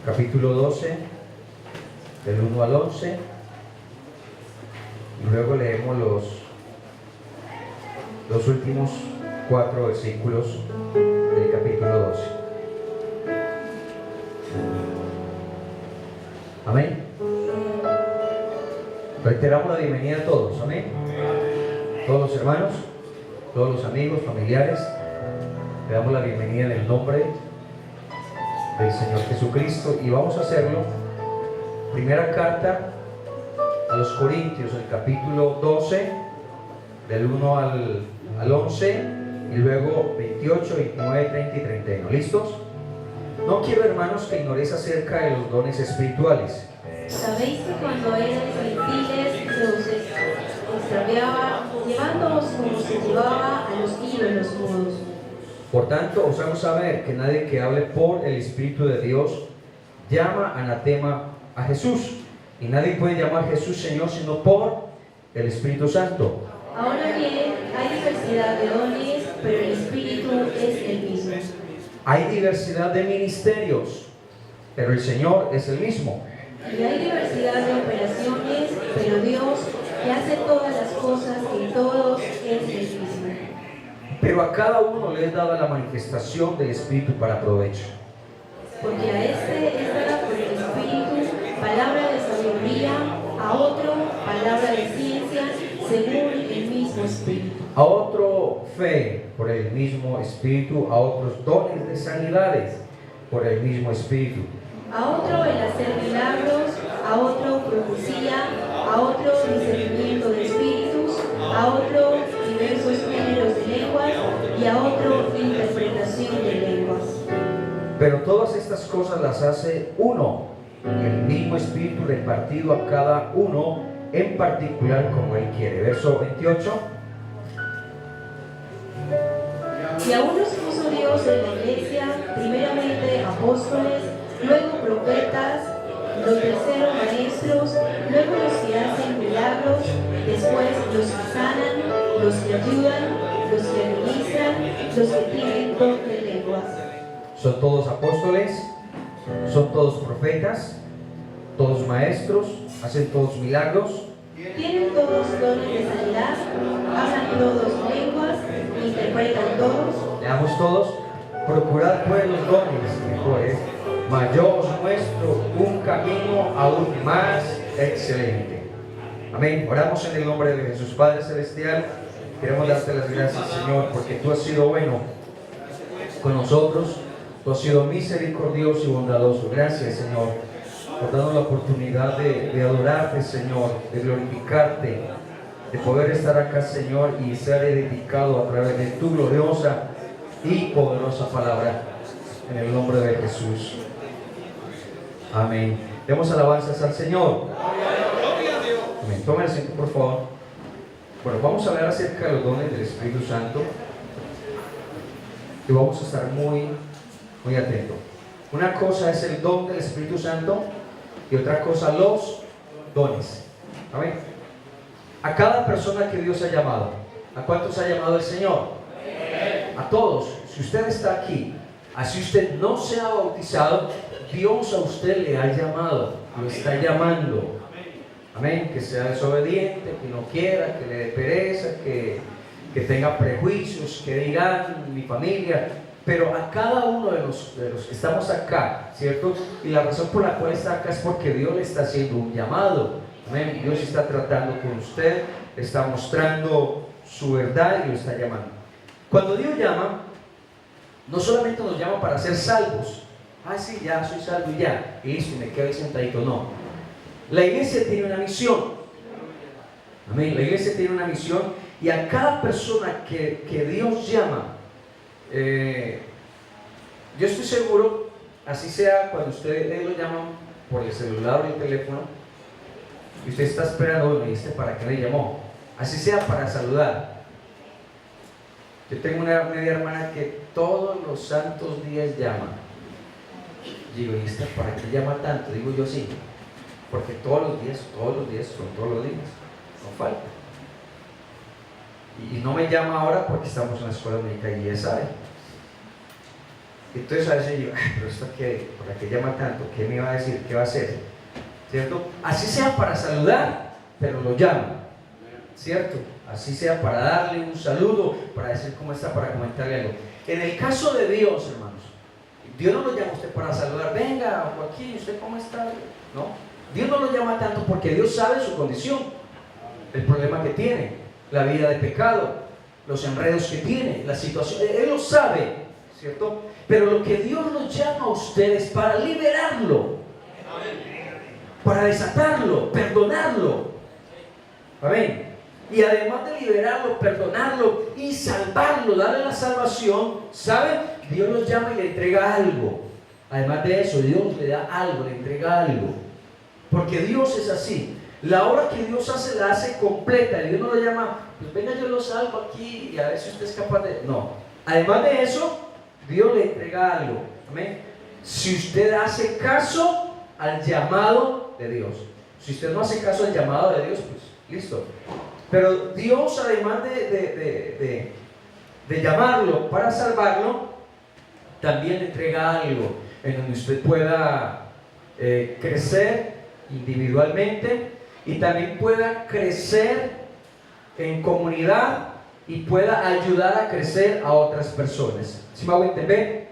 Capítulo 12, del 1 al 11, y luego leemos los últimos 4 versículos del capítulo 12. Amén. Reiteramos la bienvenida a todos. Amén. Todos los hermanos, todos los amigos, familiares, le damos la bienvenida en el nombre del Señor Jesucristo, y vamos a hacerlo. Primera carta a los Corintios, el capítulo 12, del 1 al 11, y luego 28, 29, 30 y 31. ¿Listos? No quiero, hermanos, que ignoréis acerca de los dones espirituales. Sabéis que cuando erais gentiles se os extraviaba, llevándoos como se llevaba a los ídolos mudos. Por tanto, os hago saber que nadie que hable por el Espíritu de Dios llama anatema a Jesús, y nadie puede llamar a Jesús Señor sino por el Espíritu Santo. Ahora bien, hay diversidad de dones, pero el Espíritu es el mismo. Hay diversidad de ministerios, pero el Señor es el mismo. Y hay diversidad de operaciones, pero Dios, que hace todas las cosas en todos, es el mismo. Pero a cada uno le es dada la manifestación del Espíritu para provecho. Porque a este es dada por el Espíritu palabra de sabiduría, a otro palabra de ciencia, según el mismo Espíritu. A otro fe por el mismo Espíritu, a otros dones de sanidades por el mismo Espíritu. A otro el hacer milagros, a otro profecía, a otro discernimiento de espíritus, a otro diversos géneros de lenguas y a otro interpretación de lenguas. Pero todas estas cosas las hace uno, y el mismo Espíritu repartido a cada uno en particular como Él quiere. Verso 28. Y a unos puso Dios en la iglesia, primeramente apóstoles, luego profetas, los terceros maestros, luego los que hacen milagros, después los que sanan, los que ayudan, los que administran, los que tienen don de lenguas. Son todos apóstoles, son todos profetas, todos maestros, hacen todos milagros, Tienen todos dones de sanidad, hablan todos lenguas, interpretan todos. leamos todos. Procurad pues los dones mejores, mayor nuestro un camino aún más excelente. Amén. Oramos en el nombre de Jesús. Padre Celestial, queremos darte las gracias, Señor, porque tú has sido bueno con nosotros, tú has sido misericordioso y bondadoso. Gracias, Señor, por darnos la oportunidad de adorarte, Señor, de glorificarte, de poder estar acá, Señor, y ser edificado a través de tu gloriosa y poderosa palabra, en el nombre de Jesús. Amén. Demos alabanzas al Señor. Amén. Tomen asiento, por favor. Bueno, vamos a hablar acerca de los dones del Espíritu Santo, y vamos a estar muy atentos. Una cosa es el don del Espíritu Santo y otra cosa los dones. Amén. A cada persona que Dios ha llamado, ¿a cuántos ha llamado el Señor? A todos. Si usted está aquí, así usted no se ha bautizado, Dios a usted le ha llamado, lo está llamando. Amén. Que sea desobediente, que no quiera, que le dé pereza, que tenga prejuicios, que digan mi familia. Pero a cada uno de los que estamos acá, ¿cierto? Y la razón por la cual está acá es porque Dios le está haciendo un llamado. Amén. Dios está tratando con usted, le está mostrando su verdad y lo está llamando. Cuando Dios llama, no solamente nos llama para ser salvos. Ah, sí, ya soy salvo y ya, y listo, me quedo ahí sentadito. No. La iglesia tiene una misión. Amén. La iglesia tiene una misión, y a cada persona que Dios llama, yo estoy seguro, así sea cuando ustedes lo llaman por el celular o el teléfono, y usted está esperando, me dice, ¿para qué le llamó? Así sea para saludar. Yo tengo una media hermana que todos los santos días llama. Digo, ¿y esta para qué llama tanto? Digo yo, sí, porque todos los días son todos los días, no falta. Y no me llama ahora porque estamos en la escuela médica y ella sabe. Entonces a veces yo, "Ay, pero esto qué, ¿para qué llama tanto? ¿Qué me va a decir? ¿Qué va a hacer?" ¿Cierto? Así sea para saludar, pero lo llama, ¿cierto? Así sea para darle un saludo, para decir cómo está, para comentarle algo. En el caso de Dios, hermanos, Dios no lo llama a usted para saludar, venga Joaquín, ¿usted cómo está? No, Dios no lo llama tanto porque Dios sabe su condición, el problema que tiene, la vida de pecado, los enredos que tiene, la situación, Él lo sabe, ¿cierto? Pero lo que Dios nos llama a ustedes para liberarlo, para desatarlo, perdonarlo, amén. Y además de liberarlo, perdonarlo y salvarlo, darle la salvación, ¿saben? Dios los llama y le entrega algo. Además de eso, Dios le da algo, le entrega algo. Porque Dios es así. La obra que Dios hace, la hace completa. Y Dios no lo llama, pues venga, yo lo salvo aquí y a ver si usted es capaz de... No. Además de eso, Dios le entrega algo. Amén. Si usted hace caso al llamado de Dios. Si usted no hace caso al llamado de Dios, pues listo. Pero Dios, además de llamarlo para salvarlo, también le entrega algo en donde usted pueda crecer individualmente y también pueda crecer en comunidad y pueda ayudar a crecer a otras personas. ¿Sí me hago entender?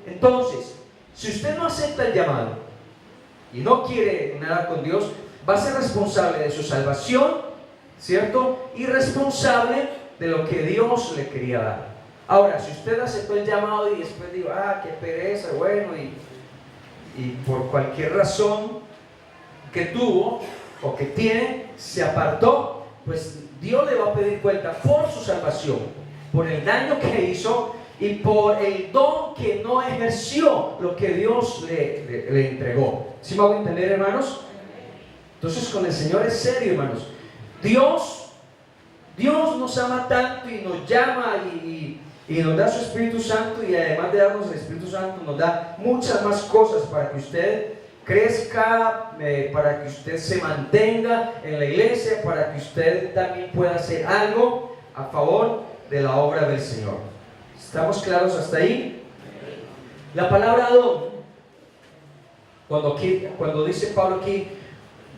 Entonces, si usted no acepta el llamado y no quiere nada con Dios, va a ser responsable de su salvación, ¿cierto? Y responsable de lo que Dios le quería dar. Ahora, si usted aceptó el llamado y después dijo, qué pereza, bueno, y por cualquier razón que tuvo o que tiene, se apartó, pues Dios le va a pedir cuenta por su salvación, por el daño que hizo y por el don que no ejerció lo que Dios le entregó. ¿Sí me hago entender, hermanos? Entonces con el Señor es serio, hermanos. Dios nos ama tanto y nos llama y nos da su Espíritu Santo, y además de darnos el Espíritu Santo nos da muchas más cosas para que usted crezca, para que usted se mantenga en la iglesia, para que usted también pueda hacer algo a favor de la obra del Señor. ¿Estamos claros hasta ahí? La palabra don, cuando dice Pablo aquí,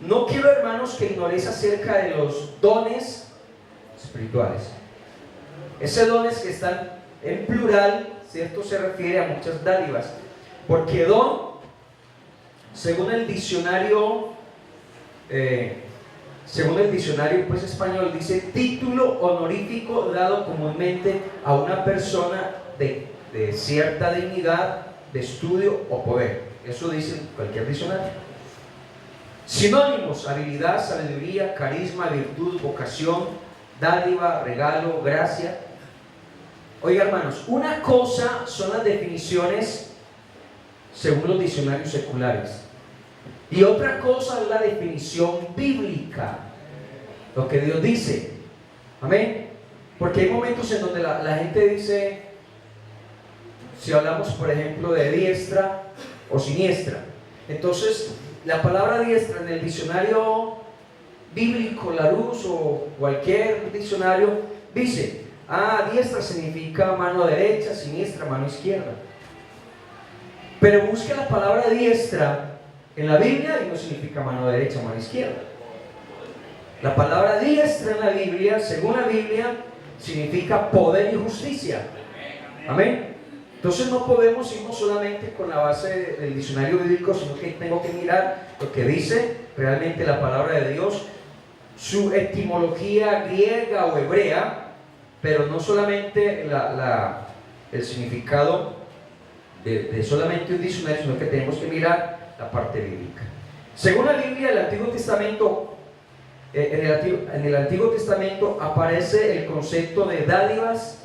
no quiero, hermanos, que ignoréis acerca de los dones espirituales. Ese dones que están en plural, ¿cierto? Se refiere a muchas dádivas. Porque don, según el diccionario pues español, dice título honorífico dado comúnmente a una persona de cierta dignidad, de estudio o poder. Eso dice cualquier diccionario. Sinónimos: habilidad, sabiduría, carisma, virtud, vocación, dádiva, regalo, gracia. Oiga, hermanos, una cosa son las definiciones según los diccionarios seculares y otra cosa es la definición bíblica, lo que Dios dice. Amén. Porque hay momentos en donde la gente dice, si hablamos por ejemplo de diestra o siniestra, entonces la palabra diestra en el diccionario bíblico, Larousse o cualquier diccionario, dice, diestra significa mano derecha, siniestra, mano izquierda. Pero busque la palabra diestra en la Biblia y no significa mano derecha, mano izquierda. La palabra diestra en la Biblia, según la Biblia, significa poder y justicia. Amén. Entonces no podemos irnos solamente con la base del diccionario bíblico, sino que tengo que mirar lo que dice realmente la palabra de Dios, su etimología griega o hebrea, pero no solamente el significado de solamente un diccionario, sino que tenemos que mirar la parte bíblica. Según la Biblia, el Antiguo Testamento, en el Antiguo Testamento aparece el concepto de dádivas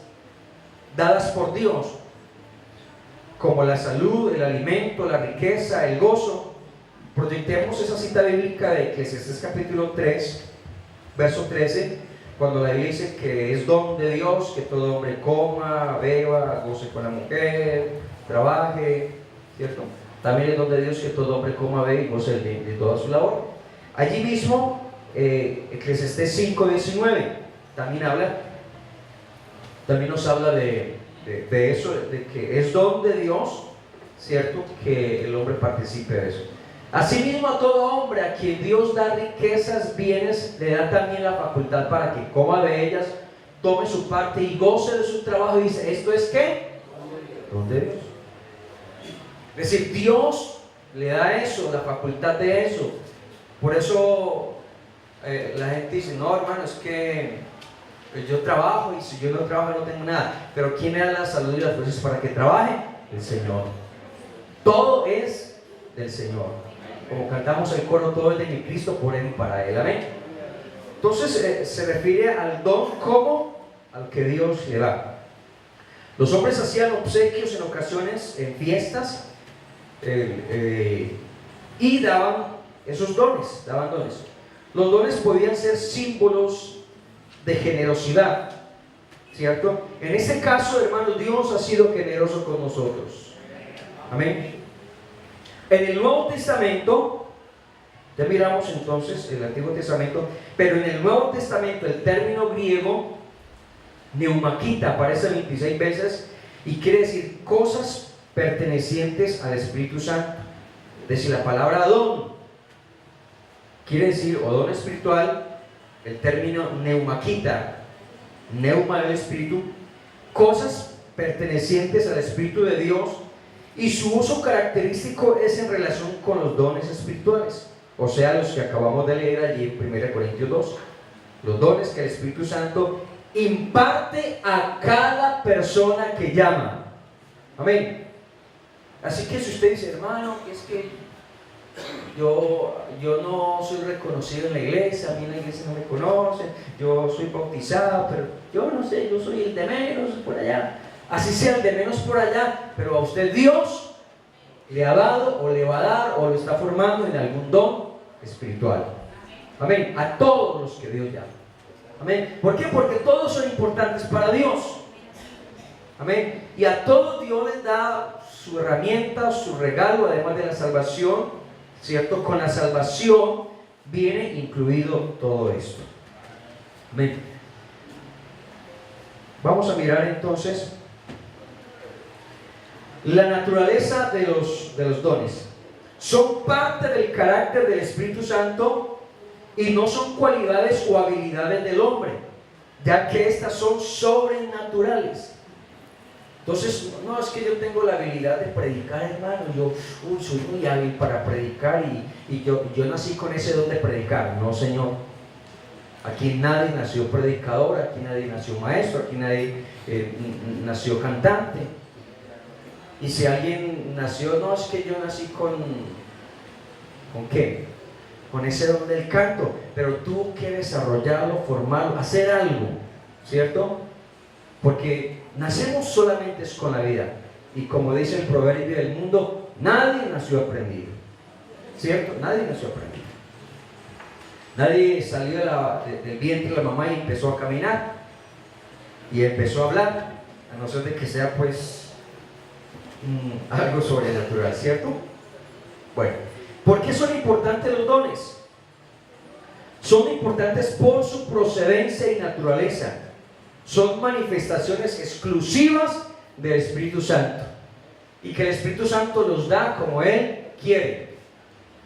dadas por Dios, como la salud, el alimento, la riqueza, el gozo. Proyectemos esa cita bíblica de Eclesiastés capítulo 3, verso 13, cuando la Biblia dice que es don de Dios que todo hombre coma, beba, goce con la mujer, trabaje, ¿cierto? También es don de Dios que todo hombre coma, beba y goce de toda su labor. Allí mismo, Eclesiastés 5:19 también nos habla de de eso, de que es don de Dios, ¿cierto? Que el hombre participe de eso. Asimismo, a todo hombre a quien Dios da riquezas, bienes, le da también la facultad para que coma de ellas, tome su parte y goce de su trabajo. Y dice, ¿esto es qué? Don de Dios. Es decir, Dios le da eso, la facultad de eso. Por eso la gente dice, no, hermano, es que yo trabajo y si yo no trabajo no tengo nada. Pero ¿quién le da la salud y las fuerzas para que trabaje? El Señor. Todo es del Señor. Como cantamos el coro, todo es de mi Cristo, por Él y para Él. Amén. Entonces se refiere al don como al que Dios le da. Los hombres hacían obsequios en ocasiones, en fiestas, y daban esos dones, daban dones. Los dones podían ser símbolos de generosidad, ¿cierto? En este caso, hermanos, Dios ha sido generoso con nosotros. Amén. En el Nuevo Testamento, ya miramos entonces el Antiguo Testamento, pero en el Nuevo Testamento el término griego neumaquita aparece 26 veces y quiere decir cosas pertenecientes al Espíritu Santo. Es decir, la palabra don quiere decir, o don espiritual, el término neumaquita, neuma del Espíritu, cosas pertenecientes al Espíritu de Dios, y su uso característico es en relación con los dones espirituales, o sea, los que acabamos de leer allí en 1 Corintios 2, los dones que el Espíritu Santo imparte a cada persona que llama. Amén. Así que si usted dice, hermano, es que yo no soy reconocido en la iglesia, a mí en la iglesia no me conocen, yo soy bautizado, pero yo no sé, yo soy el de menos por allá. Así sea el de menos por allá, pero a usted Dios le ha dado o le va a dar o lo está formando en algún don espiritual. Amén. A todos los que Dios llama. Amén. ¿Por qué? Porque todos son importantes para Dios. Amén. Y a todos Dios les da su herramienta, su regalo, además de la salvación, ¿cierto? Con la salvación viene incluido todo esto. Amén. Vamos a mirar entonces la naturaleza de los dones. Son parte del carácter del Espíritu Santo y no son cualidades o habilidades del hombre, ya que estas son sobrenaturales. Entonces, no es que yo tengo la habilidad de predicar, hermano, yo soy muy hábil para predicar y yo nací con ese don de predicar. No, Señor. Aquí nadie nació predicador, aquí nadie nació maestro, aquí nadie nació cantante. Y si alguien nació, no, es que yo nací ¿con qué? Con ese don del canto, pero tuvo que desarrollarlo, formarlo, hacer algo, ¿cierto? Porque nacemos solamente con la vida. Y como dice el proverbio del mundo, nadie nació aprendido, ¿cierto? Nadie nació aprendido. Nadie salió del vientre de la mamá y empezó a caminar y empezó a hablar, a no ser de que sea pues algo sobrenatural, ¿cierto? Bueno, ¿por qué son importantes los dones? Son importantes por su procedencia y naturaleza. Son manifestaciones exclusivas del Espíritu Santo y que el Espíritu Santo los da como Él quiere.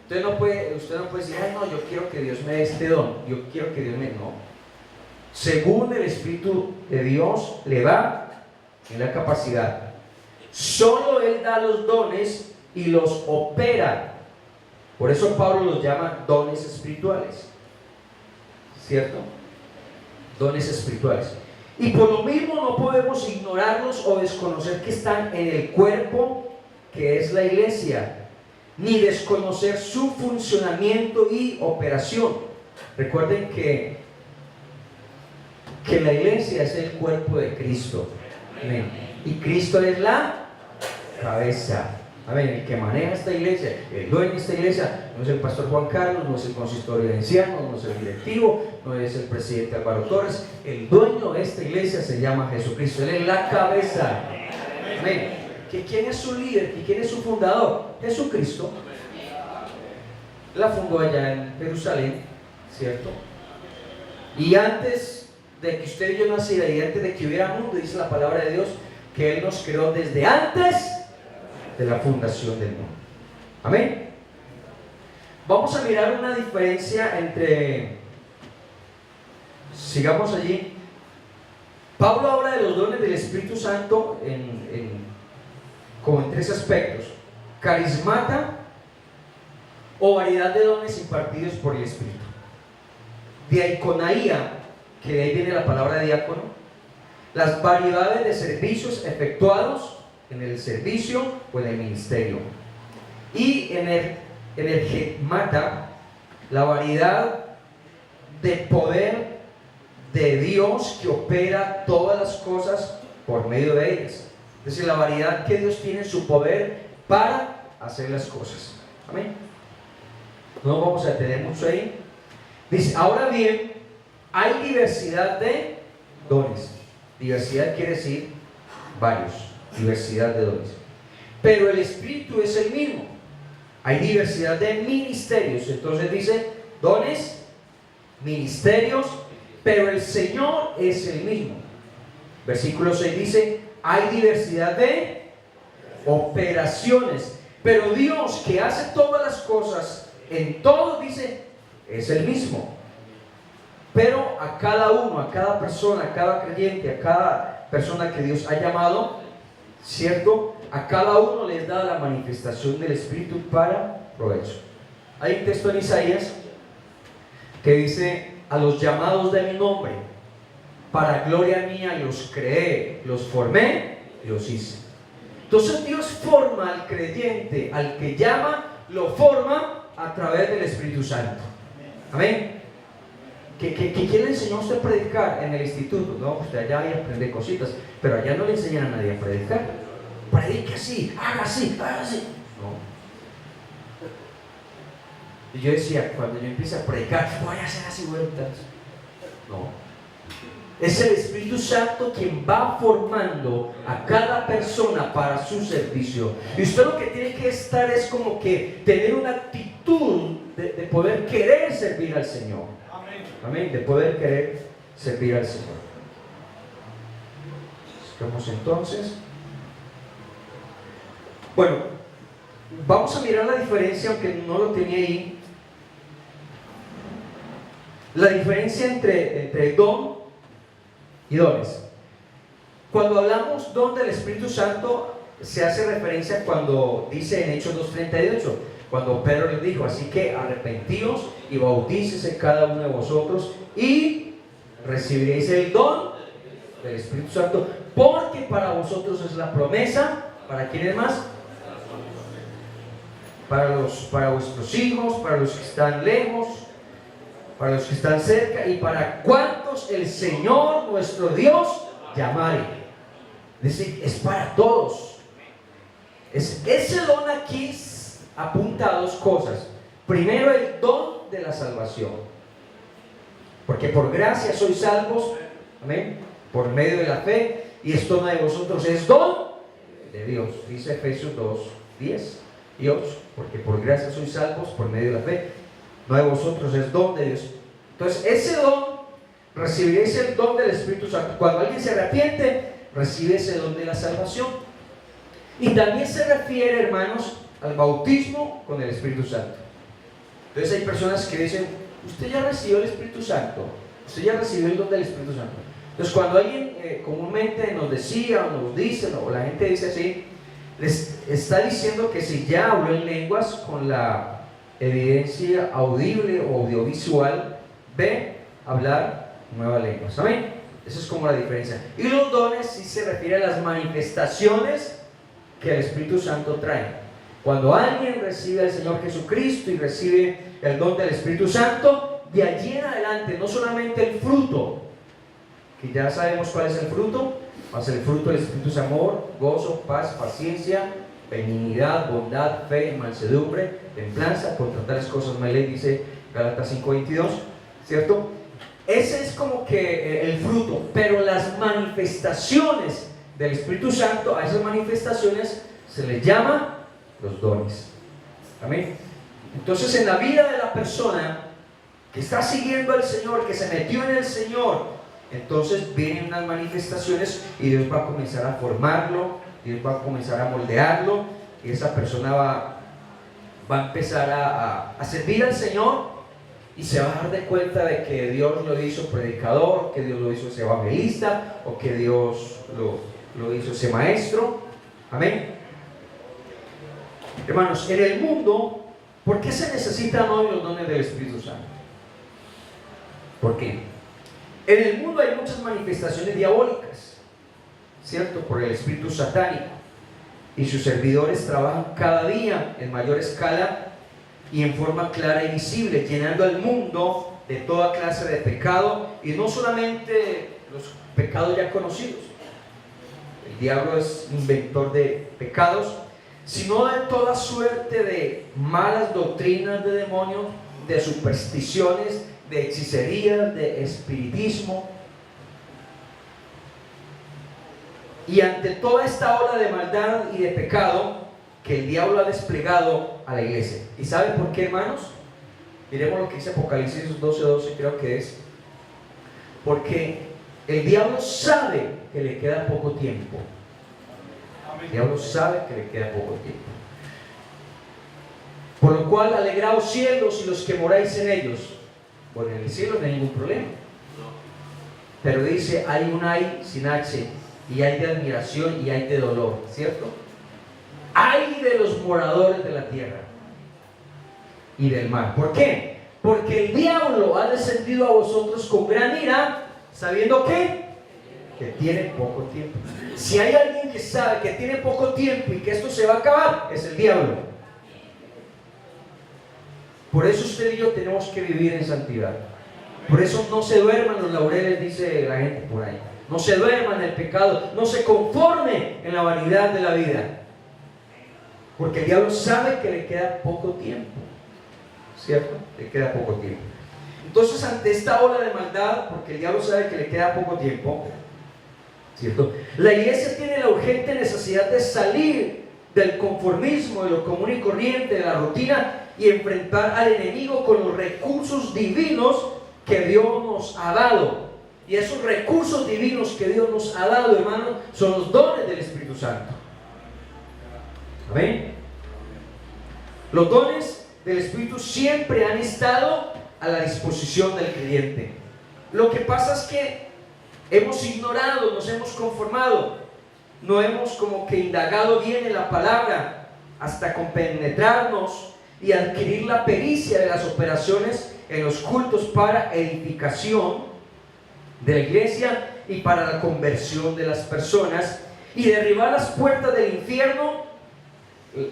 Usted no puede decir, ay, no, yo quiero que Dios me dé este don, yo quiero que Dios me... No. Según el Espíritu de Dios le da en la capacidad. Solo Él da los dones y los opera. Por eso Pablo los llama dones espirituales, ¿cierto? Dones espirituales. Y por lo mismo no podemos ignorarlos o desconocer que están en el cuerpo que es la iglesia, ni desconocer su funcionamiento y operación. Recuerden que la iglesia es el cuerpo de Cristo. Amén. Y Cristo es la cabeza. Amén. El que maneja esta iglesia, el dueño de esta iglesia, no es el pastor Juan Carlos, no es el consistorio de ancianos, no es el directivo, no es el presidente Álvaro Torres. El dueño de esta iglesia se llama Jesucristo. Él es la cabeza. Amén. ¿Quién es su líder? ¿Y quién es su fundador? Jesucristo. La fundó allá en Jerusalén, ¿cierto? Y antes de que usted y yo naciera y antes de que hubiera mundo, dice la palabra de Dios, que Él nos creó desde antes de la fundación del mundo. Amén. Vamos a mirar una diferencia entre, sigamos allí. Pablo habla de los dones del Espíritu Santo como en tres aspectos: carismata o variedad de dones impartidos por el Espíritu; diaconaía, que de ahí viene la palabra diácono, las variedades de servicios efectuados en el servicio o en el ministerio; y energemata, la variedad de poder de Dios que opera todas las cosas por medio de ellas. Es decir, la variedad que Dios tiene en su poder para hacer las cosas. Amén. No vamos a detener mucho ahí. Dice, ahora bien, hay diversidad de dones. Diversidad quiere decir varios, diversidad de dones. Pero el Espíritu es el mismo. Hay diversidad de ministerios. Entonces dice, dones, ministerios, pero el Señor es el mismo. Versículo 6 dice, hay diversidad de operaciones, pero Dios, que hace todas las cosas en todo, dice, es el mismo. Pero a cada uno, a cada persona, a cada creyente, a cada persona que Dios ha llamado, ¿cierto? A cada uno les da la manifestación del Espíritu para provecho. Hay un texto en Isaías que dice, a los llamados de mi nombre, para gloria mía los creé, los formé y los hice. Entonces Dios forma al creyente, al que llama, lo forma a través del Espíritu Santo. Amén. ¿Quién le enseñó a usted a predicar en el instituto? No, usted allá aprende cositas, pero allá no le enseñan a nadie a predicar. Predique así, haga así, haga así. No. Y yo decía, cuando yo empiezo a predicar, voy a hacer así vueltas. No. Es el Espíritu Santo quien va formando a cada persona para su servicio. Y usted lo que tiene que estar es como que tener una actitud de poder querer servir al Señor. Amén. De poder querer servir al Señor. Vamos entonces. Bueno, vamos a mirar la diferencia, aunque no lo tenía ahí. La diferencia entre don y dones. Cuando hablamos don del Espíritu Santo, se hace referencia cuando dice en Hechos 2:38, cuando Pedro les dijo, así que arrepentíos y bautícese cada uno de vosotros y recibiréis el don del Espíritu Santo, porque para vosotros es la promesa. ¿Para quiénes más? Para vuestros hijos, para los que están lejos, para los que están cerca, y para cuantos el Señor nuestro Dios llamare. Es decir, es para todos. Ese don aquí apunta a dos cosas. Primero, el don de la salvación, porque por gracia sois salvos, amén, por medio de la fe, y esto no de vosotros, es don de Dios. Dice Efesios 2:10 y 8, porque por gracia sois salvos por medio de la fe, no de vosotros, es don de Dios. Entonces ese don, recibiréis el don del Espíritu Santo. Cuando alguien se arrepiente, recibe ese don de la salvación. Y también se refiere, hermanos, al bautismo con el Espíritu Santo. Entonces hay personas que dicen, usted ya recibió el Espíritu Santo, usted ya recibió el don del Espíritu Santo. Entonces cuando alguien comúnmente nos decía o nos dice, o la gente dice así, les está diciendo que si ya habló en lenguas con la evidencia audible o audiovisual de hablar nuevas lenguas. ¿Amén? Esa es como la diferencia. Y los dones sí se refiere a las manifestaciones que el Espíritu Santo trae. Cuando alguien recibe al Señor Jesucristo y recibe el don del Espíritu Santo, de allí en adelante no solamente el fruto, que ya sabemos cuál es el fruto, más el fruto del Espíritu es amor, gozo, paz, paciencia, benignidad, bondad, fe, mansedumbre, templanza. Contra tales cosas no hay ley, dice Gálatas 5:22, ¿cierto? Ese es como que el fruto, pero las manifestaciones del Espíritu Santo, a esas manifestaciones se les llama los dones. Amén. Entonces en la vida de la persona que está siguiendo al Señor, que se metió en el Señor, entonces vienen unas manifestaciones y Dios va a comenzar a formarlo, Dios va a comenzar a moldearlo, y esa persona va a empezar a servir al Señor, y se va a dar de cuenta de que Dios lo hizo predicador, que Dios lo hizo ese evangelista, o que Dios lo hizo ese maestro. Amén. Hermanos, en el mundo, ¿por qué se necesitan hoy los dones del Espíritu Santo? ¿Por qué? En el mundo hay muchas manifestaciones diabólicas, ¿cierto? Por el espíritu satánico, y sus servidores trabajan cada día en mayor escala y en forma clara y visible, llenando al mundo de toda clase de pecado, y no solamente los pecados ya conocidos. El diablo es inventor de pecados, sino de toda suerte de malas doctrinas de demonios, de supersticiones, de hechicerías, de espiritismo. Y ante toda esta ola de maldad y de pecado que el diablo ha desplegado a la iglesia. ¿Y sabe por qué, hermanos? Miremos lo que dice Apocalipsis 12:12, creo que es. Porque el diablo sabe que le queda poco tiempo. El diablo sabe que le queda poco tiempo. Por lo cual, alegraos cielos y los que moráis en ellos. Bueno, en el cielo no hay ningún problema. Pero dice, hay un ay sin H, y hay de admiración y hay de dolor, ¿cierto? Ay de los moradores de la tierra y del mar. ¿Por qué? Porque el diablo ha descendido a vosotros con gran ira, sabiendo que tiene poco tiempo. Si hay alguien que sabe que tiene poco tiempo y que esto se va a acabar, es el diablo. Por eso usted y yo tenemos que vivir en santidad. Por eso no se duerman los laureles, dice la gente por ahí. No se duerman en el pecado, no se conforme en la vanidad de la vida. Porque el diablo sabe que le queda poco tiempo, ¿cierto? Le queda poco tiempo. Entonces, ante esta ola de maldad, porque el diablo sabe que le queda poco tiempo, ¿cierto? La iglesia tiene la urgente necesidad de salir del conformismo, de lo común y corriente, de la rutina, y enfrentar al enemigo con los recursos divinos que Dios nos ha dado. Y esos recursos divinos que Dios nos ha dado, hermanos, son los dones del Espíritu Santo. Amén. Los dones del Espíritu siempre han estado a la disposición del creyente. Lo que pasa es que hemos ignorado, nos hemos conformado, no hemos como que indagado bien en la palabra hasta compenetrarnos y adquirir la pericia de las operaciones en los cultos para edificación de la iglesia y para la conversión de las personas, y derribar las puertas del infierno,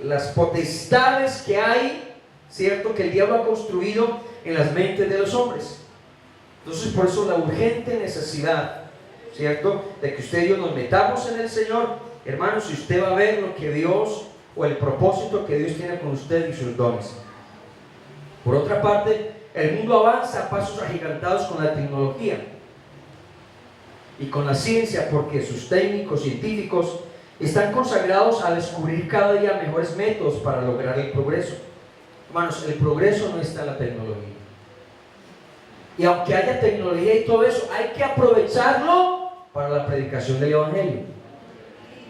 las potestades que hay, ¿cierto?, que el diablo ha construido en las mentes de los hombres. Entonces, por eso la urgente necesidad, ¿cierto?, de que usted y yo nos metamos en el Señor. Hermanos, si usted va a ver lo que Dios, o el propósito que Dios tiene con usted y sus dones. Por otra parte, el mundo avanza a pasos agigantados con la tecnología y con la ciencia, porque sus técnicos científicos están consagrados a descubrir cada día mejores métodos para lograr el progreso. Hermanos, el progreso no está en la tecnología. Y aunque haya tecnología y todo eso, hay que aprovecharlo para la predicación del Evangelio.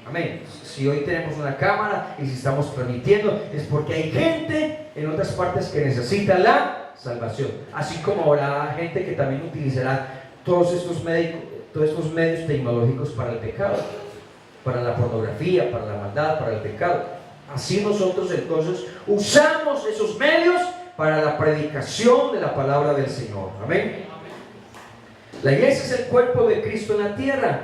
Amén. Si hoy tenemos una cámara y si estamos transmitiendo, es porque hay gente en otras partes que necesita la salvación. Así como habrá gente que también utilizará todos estos medios tecnológicos para el pecado, para la pornografía, para la maldad, para el pecado. Así nosotros entonces usamos esos medios para la predicación de la palabra del Señor. Amén. La iglesia es el cuerpo de Cristo en la tierra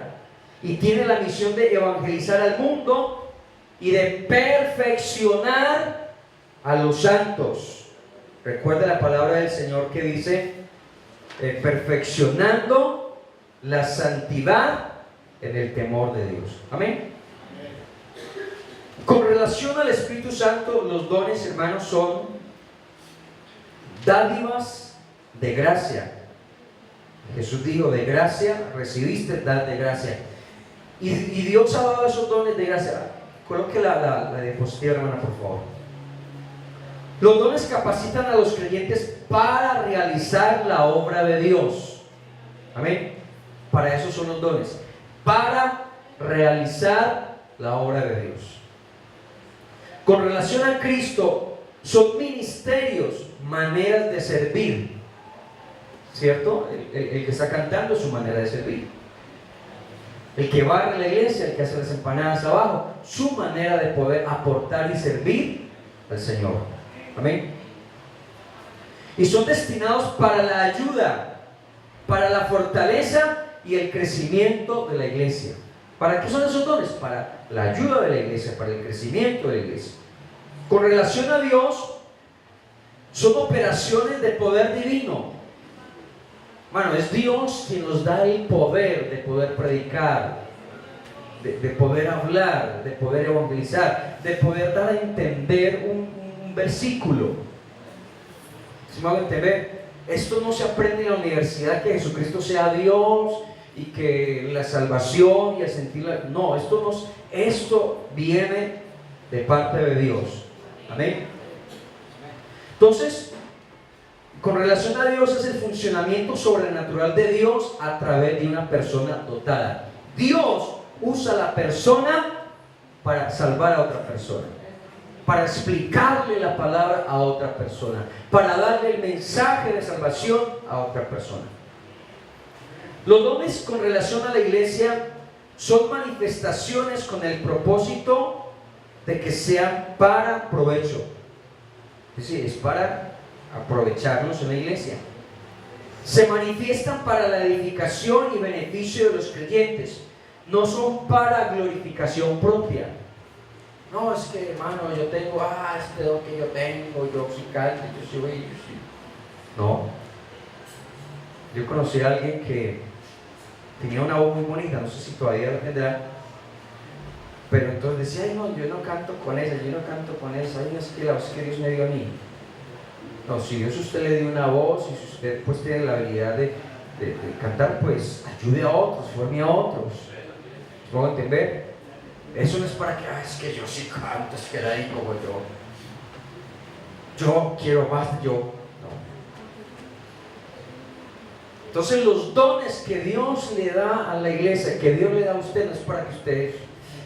y tiene la misión de evangelizar al mundo y de perfeccionar a los santos. Recuerda la palabra del Señor que dice perfeccionando la santidad en el temor de Dios. Amén. Con relación al Espíritu Santo, los dones, hermanos, son dádivas de gracia. Jesús dijo, de gracia recibiste, dad de gracia. Y Dios ha dado esos dones de gracia. Coloque la diapositiva, hermana, por favor. Los dones capacitan a los creyentes para realizar la obra de Dios. Amén. Para eso son los dones, para realizar la obra de Dios. Con relación a Cristo, son ministerios, maneras de servir, ¿cierto? El que está cantando es su manera de servir. El que barre la iglesia, el que hace las empanadas abajo, su manera de poder aportar y servir al Señor. Amén. Y son destinados para la ayuda, para la fortaleza y el crecimiento de la iglesia. ¿Para qué son esos dones? Para la ayuda de la iglesia, para el crecimiento de la iglesia. Con relación a Dios, son operaciones de poder divino. Bueno, es Dios quien nos da el poder de poder predicar, de poder hablar, de poder evangelizar, de poder dar a entender un versículo. ¿Sí me hago entender? Esto no se aprende en la universidad, que Jesucristo sea Dios y que la salvación y el sentir no, esto viene de parte de Dios. Amén. Entonces, con relación a Dios, es el funcionamiento sobrenatural de Dios a través de una persona dotada. Dios usa a la persona para salvar a otra persona, para explicarle la palabra a otra persona, para darle el mensaje de salvación a otra persona. Los dones con relación a la iglesia son manifestaciones con el propósito de que sean para provecho. Es decir, es para aprovecharnos en la iglesia. Se manifiestan para la edificación y beneficio de los creyentes, no son para glorificación propia. No, es que hermano, yo tengo, este don que yo tengo, yo sí canto, yo sí voy, yo sí. No. Yo conocí a alguien que tenía una voz muy bonita, no sé si todavía la tendrá, pero entonces decía, ay no, yo no canto con esa, ay no, es que la voz que Dios me dio a mí. No, si Dios usted le dio una voz, y si usted pues tiene la habilidad de cantar, pues ayude a otros, forme a otros. ¿Puedo entender? Eso no es para que, es que yo sí canto, es que era ahí como yo quiero más, no. Entonces los dones que Dios le da a la iglesia, que Dios le da a usted, no es para que usted,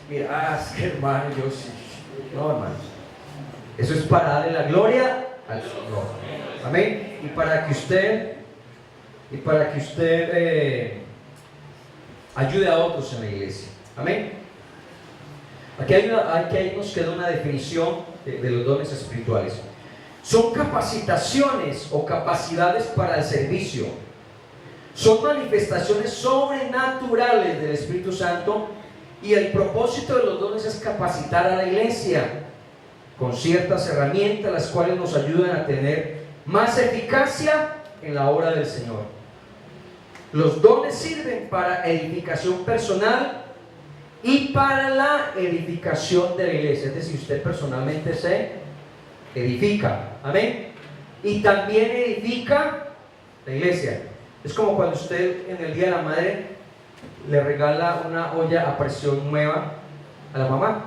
mira, es que hermano, yo sí. No, hermano. Eso es para darle la gloria al Señor. Amén. Y para que usted ayude a otros en la iglesia. Amén. Aquí nos queda una definición de los dones espirituales. Son capacitaciones o capacidades para el servicio. Son manifestaciones sobrenaturales del Espíritu Santo, y el propósito de los dones es capacitar a la iglesia con ciertas herramientas, las cuales nos ayudan a tener más eficacia en la obra del Señor. Los dones sirven para edificación personal y para la edificación de la iglesia. Es decir, usted personalmente se edifica, amén, y también edifica la iglesia. Es como cuando usted en el Día de la Madre le regala una olla a presión nueva a la mamá.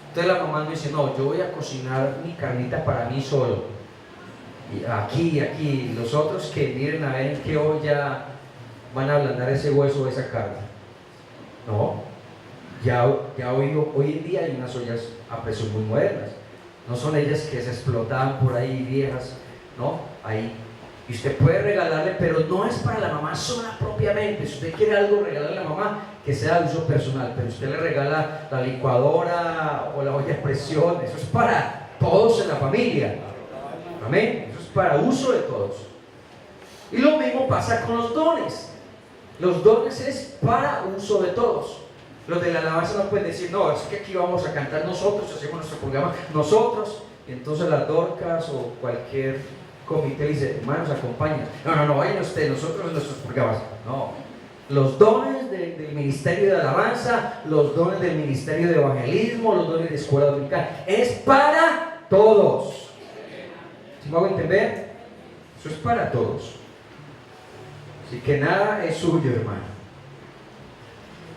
Entonces la mamá no dice, no, yo voy a cocinar mi carnita para mí solo, y aquí, los otros que miren a ver en qué olla van a ablandar ese hueso o esa carne. No, ya hoy en día hay unas ollas a presión muy modernas, no son ellas que se explotaban por ahí viejas, no, ahí. Y usted puede regalarle, pero no es para la mamá sola propiamente. Si usted quiere algo, regalarle a la mamá, que sea de uso personal. Pero usted le regala la licuadora o la olla a presión, eso es para todos en la familia. Amén. Eso es para uso de todos. Y lo mismo pasa con los dones. Los dones es para uso de todos. Los de la alabanza no pueden decir, no, es que aquí vamos a cantar nosotros, hacemos nuestro programa nosotros. Y entonces las Dorcas o cualquier comité dice, hermanos, acompañan. No, vayan ustedes, nosotros en nuestros programas. No, los dones del ministerio de alabanza, los dones del ministerio de evangelismo, los dones de escuela dominical, es para todos. ¿Sí me hago entender? Eso es para todos. Así que nada es suyo, hermano.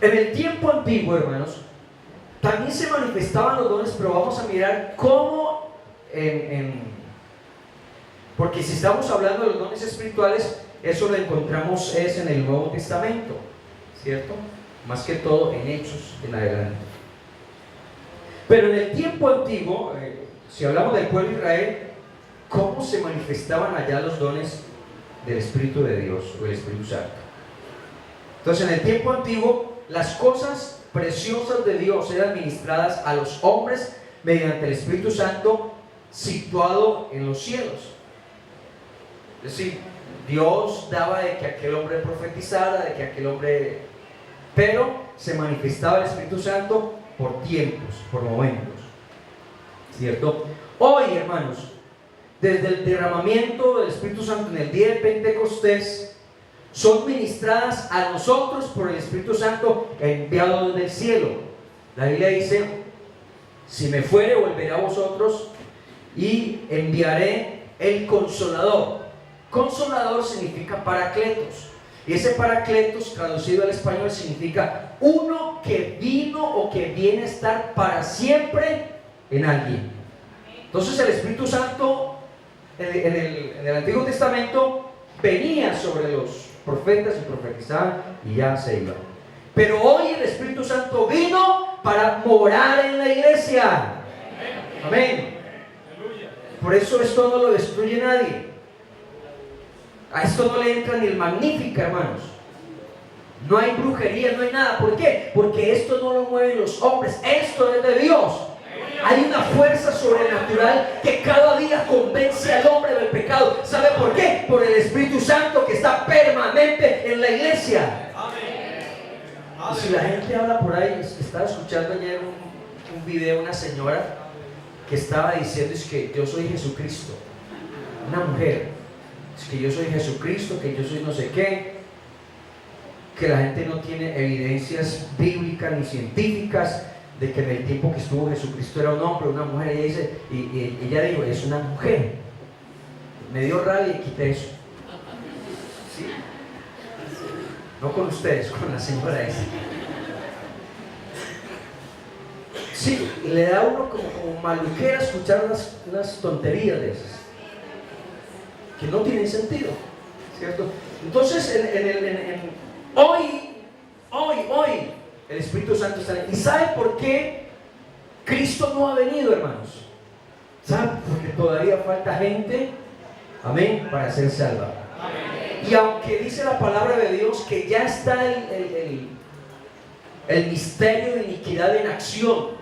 En el tiempo antiguo, hermanos, también se manifestaban los dones, pero vamos a mirar cómo porque si estamos hablando de los dones espirituales, eso lo encontramos es en el Nuevo Testamento, ¿cierto? Más que todo en Hechos en adelante. Pero en el tiempo antiguo, si hablamos del pueblo de Israel, ¿cómo se manifestaban allá los dones del Espíritu de Dios o el Espíritu Santo? Entonces, en el tiempo antiguo, las cosas preciosas de Dios eran ministradas a los hombres mediante el Espíritu Santo situado en los cielos. Es decir, Dios daba de que aquel hombre profetizara, de que aquel hombre... Pero se manifestaba el Espíritu Santo por tiempos, por momentos, ¿cierto? Hoy, hermanos, desde el derramamiento del Espíritu Santo en el día de Pentecostés, son ministradas a nosotros por el Espíritu Santo enviado desde el cielo. La Biblia dice: si me fuere, volveré a vosotros y enviaré el Consolador. Consolador significa Paracletos, y ese Paracletos traducido al español significa uno que vino o que viene a estar para siempre en alguien. Entonces el Espíritu Santo en el Antiguo Testamento venía sobre los profetas y profetizaban y ya se iba. Pero hoy el Espíritu Santo vino para morar en la iglesia. Amén. Por eso esto no lo destruye nadie. A esto no le entra ni el Magnífica, hermanos. No hay brujería, no hay nada. ¿Por qué? Porque esto no lo mueven los hombres, esto es de Dios. Hay una fuerza sobrenatural que cada día convence al hombre del pecado. ¿Sabe por qué? Por el Espíritu Santo que está permanente en la iglesia. Y si la gente habla por ahí, estaba escuchando ayer un video, una señora que estaba diciendo: es que yo soy Jesucristo. Una mujer: es que yo soy Jesucristo, que yo soy no sé qué. Que la gente no tiene evidencias bíblicas ni científicas de que en el tiempo que estuvo Jesucristo era un hombre, una mujer. Ella dice, y ella dijo: es una mujer. Me dio rabia y quité eso. ¿Sí? No con ustedes, con la señora esa. Sí, le da a uno como maluquera escuchar unas tonterías de esas que no tienen sentido, ¿cierto? Entonces, hoy el Espíritu Santo está ahí. ¿Y sabe por qué Cristo no ha venido, hermanos? ¿Sabe? Porque todavía falta gente, amén, para ser salva. Y aunque dice la palabra de Dios que ya está el misterio de iniquidad en acción,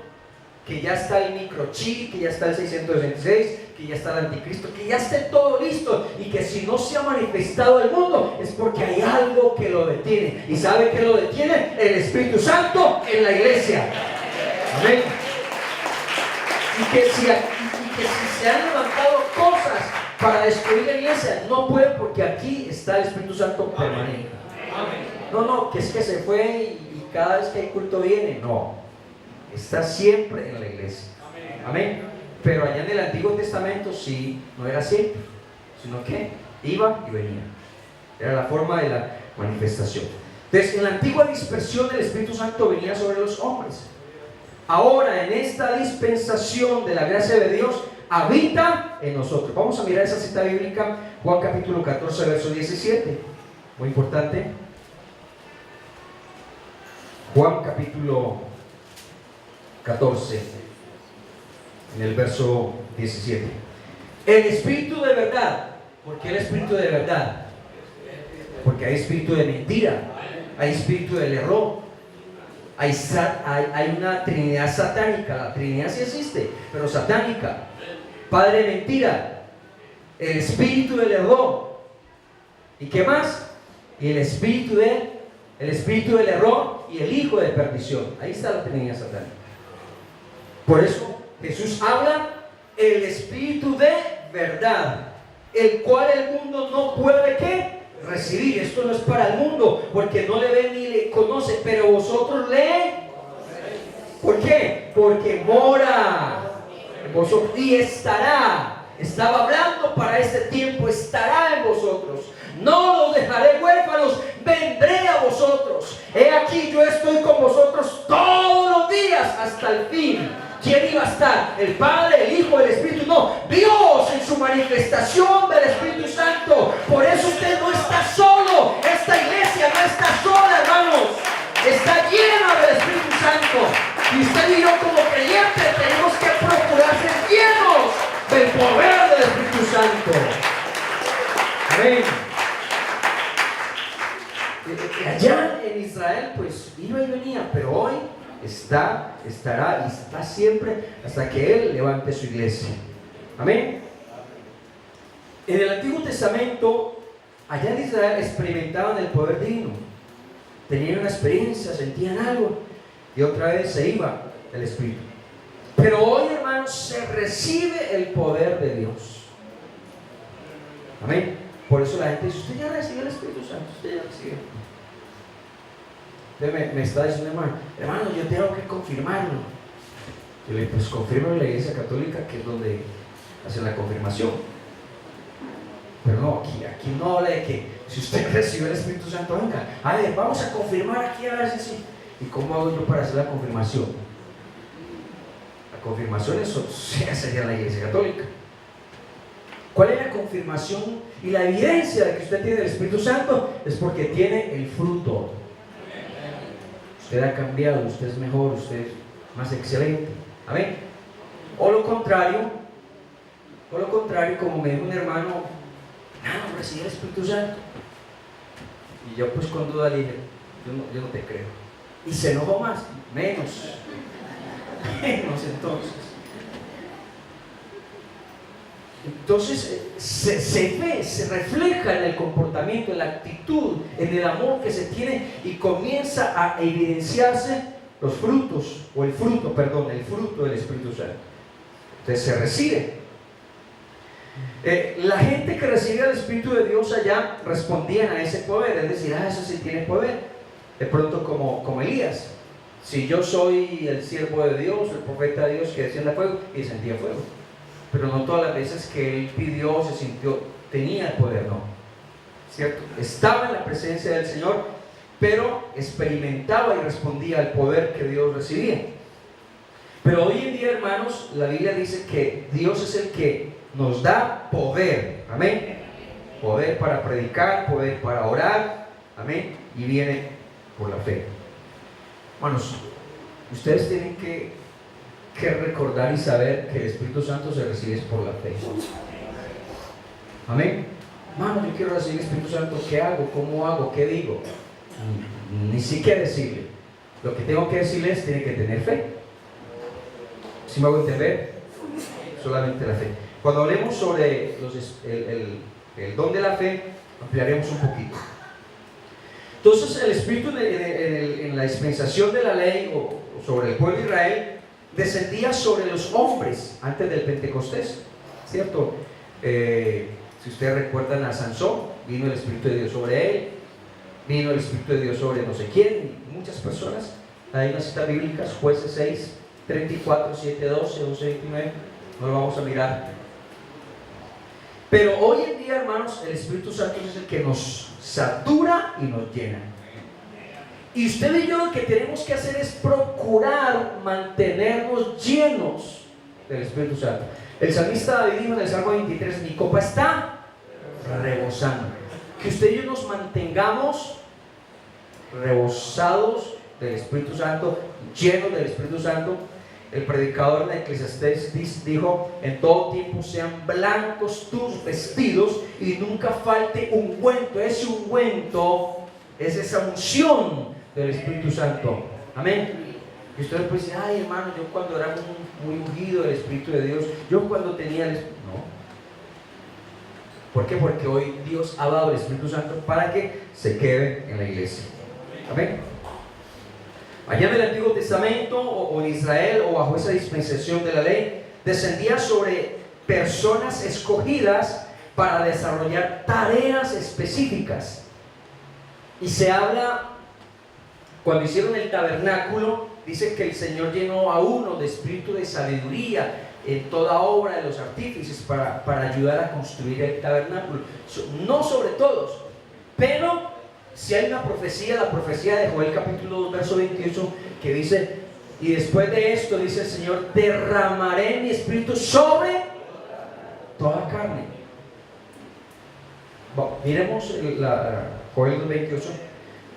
que ya está el microchip, que ya está el 626, que ya está el anticristo, que ya esté todo listo, y que si no se ha manifestado al mundo es porque hay algo que lo detiene. ¿Y sabe qué lo detiene? El Espíritu Santo en la iglesia. Amén. Y que si se han levantado cosas para destruir la iglesia, no puede, porque aquí está el Espíritu Santo permanente. No, que es que se fue y cada vez que hay culto viene. No, está siempre en la iglesia. Amén. Pero allá en el Antiguo Testamento sí, no era siempre, sino que iba y venía. Era la forma de la manifestación. Entonces, en la antigua dispersión el Espíritu Santo venía sobre los hombres. Ahora, en esta dispensación de la gracia de Dios, habita en nosotros. Vamos a mirar esa cita bíblica, Juan capítulo 14, verso 17. Muy importante. Juan capítulo 14, en el verso 17. El Espíritu de verdad. ¿Por qué el Espíritu de verdad? Porque hay espíritu de mentira, hay espíritu del error, hay una trinidad satánica. La trinidad sí existe, pero satánica. Padre de mentira, el espíritu del error. ¿Y qué más? Y el espíritu del error y el hijo de perdición. Ahí está la trinidad satánica. Por eso Jesús habla el espíritu de verdad, el cual el mundo no puede ¿qué? Recibir. Esto no es para el mundo, porque no le ve ni le conoce, pero vosotros le... ¿Por qué? Porque mora en vosotros y estará. Estaba hablando para este tiempo, estará en vosotros. No los dejaré huérfanos, vendré a vosotros. He aquí, yo estoy con vosotros todos los días hasta el fin. ¿Quién iba a estar? ¿El Padre, el Hijo, el Espíritu? No, Dios en su manifestación del Espíritu Santo. Por eso usted no está el poder del Espíritu Santo. Amén. Allá en Israel pues iba y venía, pero hoy estará y está siempre hasta que Él levante su iglesia. Amén. En el Antiguo Testamento, allá en Israel experimentaban el poder divino. Tenían una experiencia, sentían algo y otra vez se iba el Espíritu. Pero hoy, hermanos, se recibe el poder de Dios. Amén. Por eso la gente dice: usted ya recibió el Espíritu Santo, usted ya recibió. Usted me está diciendo: hermano, yo tengo que confirmarlo. Yo le digo: pues confirma en la Iglesia Católica, que es donde hacen la confirmación. Pero no, aquí no habla de que si usted recibió el Espíritu Santo, venga, a ver, vamos a confirmar aquí a ver si sí. ¿Y cómo hago yo para hacer la confirmación? La confirmación eso sería en la Iglesia Católica. ¿Cuál es la confirmación y la evidencia de que usted tiene el Espíritu Santo? Es porque tiene el fruto. Usted ha cambiado, usted es mejor, usted es más excelente. Amén. O lo contrario, como me dijo un hermano: no recibí el Espíritu Santo. Y yo pues con duda le dije: yo no te creo. Y se enojó más, menos entonces se ve, se refleja en el comportamiento, en la actitud, en el amor que se tiene, y comienza a evidenciarse los frutos, el fruto del Espíritu Santo. Entonces se recibe. La gente que recibía el Espíritu de Dios allá respondían a ese poder, es decir: eso sí tiene poder. De pronto como Elías: si yo soy el siervo de Dios, el profeta de Dios, que descienda fuego, y sentía fuego. Pero no todas las veces que él pidió, se sintió, tenía el poder, no, ¿cierto? Estaba en la presencia del Señor, pero experimentaba y respondía al poder que Dios recibía. Pero hoy en día, hermanos, la Biblia dice que Dios es el que nos da poder, amén. Poder para predicar, poder para orar, amén. Y viene por la fe. Hermanos, ustedes tienen que recordar y saber que el Espíritu Santo se recibe por la fe. Amén. Hermano, yo quiero recibir el Espíritu Santo. ¿Qué hago? ¿Cómo hago? ¿Qué digo? Ni siquiera decirle. Lo que tengo que decirles: tiene que tener fe. ¿Sí me hago entender? Solamente la fe. Cuando hablemos sobre el don de la fe, ampliaremos un poquito. Entonces, el Espíritu en la dispensación de la ley o sobre el pueblo de Israel descendía sobre los hombres antes del Pentecostés, ¿cierto? Si ustedes recuerdan a Sansón, vino el Espíritu de Dios sobre él, vino el Espíritu de Dios sobre no sé quién, muchas personas. Hay unas citas bíblicas: Jueces 6, 34, 7, 12, 11, 29. No lo vamos a mirar. Pero hoy en día, hermanos, el Espíritu Santo es el que nos satura y nos llena. Y usted y yo lo que tenemos que hacer es procurar mantenernos llenos del Espíritu Santo. El salmista David dijo en el Salmo 23: mi copa está rebosando. Que usted y yo nos mantengamos rebosados del Espíritu Santo, llenos del Espíritu Santo. El predicador en Eclesiastés dijo: en todo tiempo sean blancos tus vestidos y nunca falte ungüento. Ese ungüento es esa unción del Espíritu Santo. Amén. Y ustedes pueden decir: ay, hermano, yo cuando era muy ungido del Espíritu de Dios, yo cuando tenía el Espíritu. No. ¿Por qué? Porque hoy Dios ha dado el Espíritu Santo para que se quede en la iglesia. Amén. Allá en el Antiguo Testamento o en Israel o bajo esa dispensación de la ley, descendía sobre personas escogidas para desarrollar tareas específicas. Y se habla, cuando hicieron el tabernáculo, dice que el Señor llenó a uno de espíritu de sabiduría en toda obra de los artífices para ayudar a construir el tabernáculo. No sobre todos, pero si hay una profecía, la profecía de Joel capítulo 2 verso 28, que dice: y después de esto, dice el Señor, derramaré mi espíritu sobre toda carne. Bueno, miremos Joel 2, 28.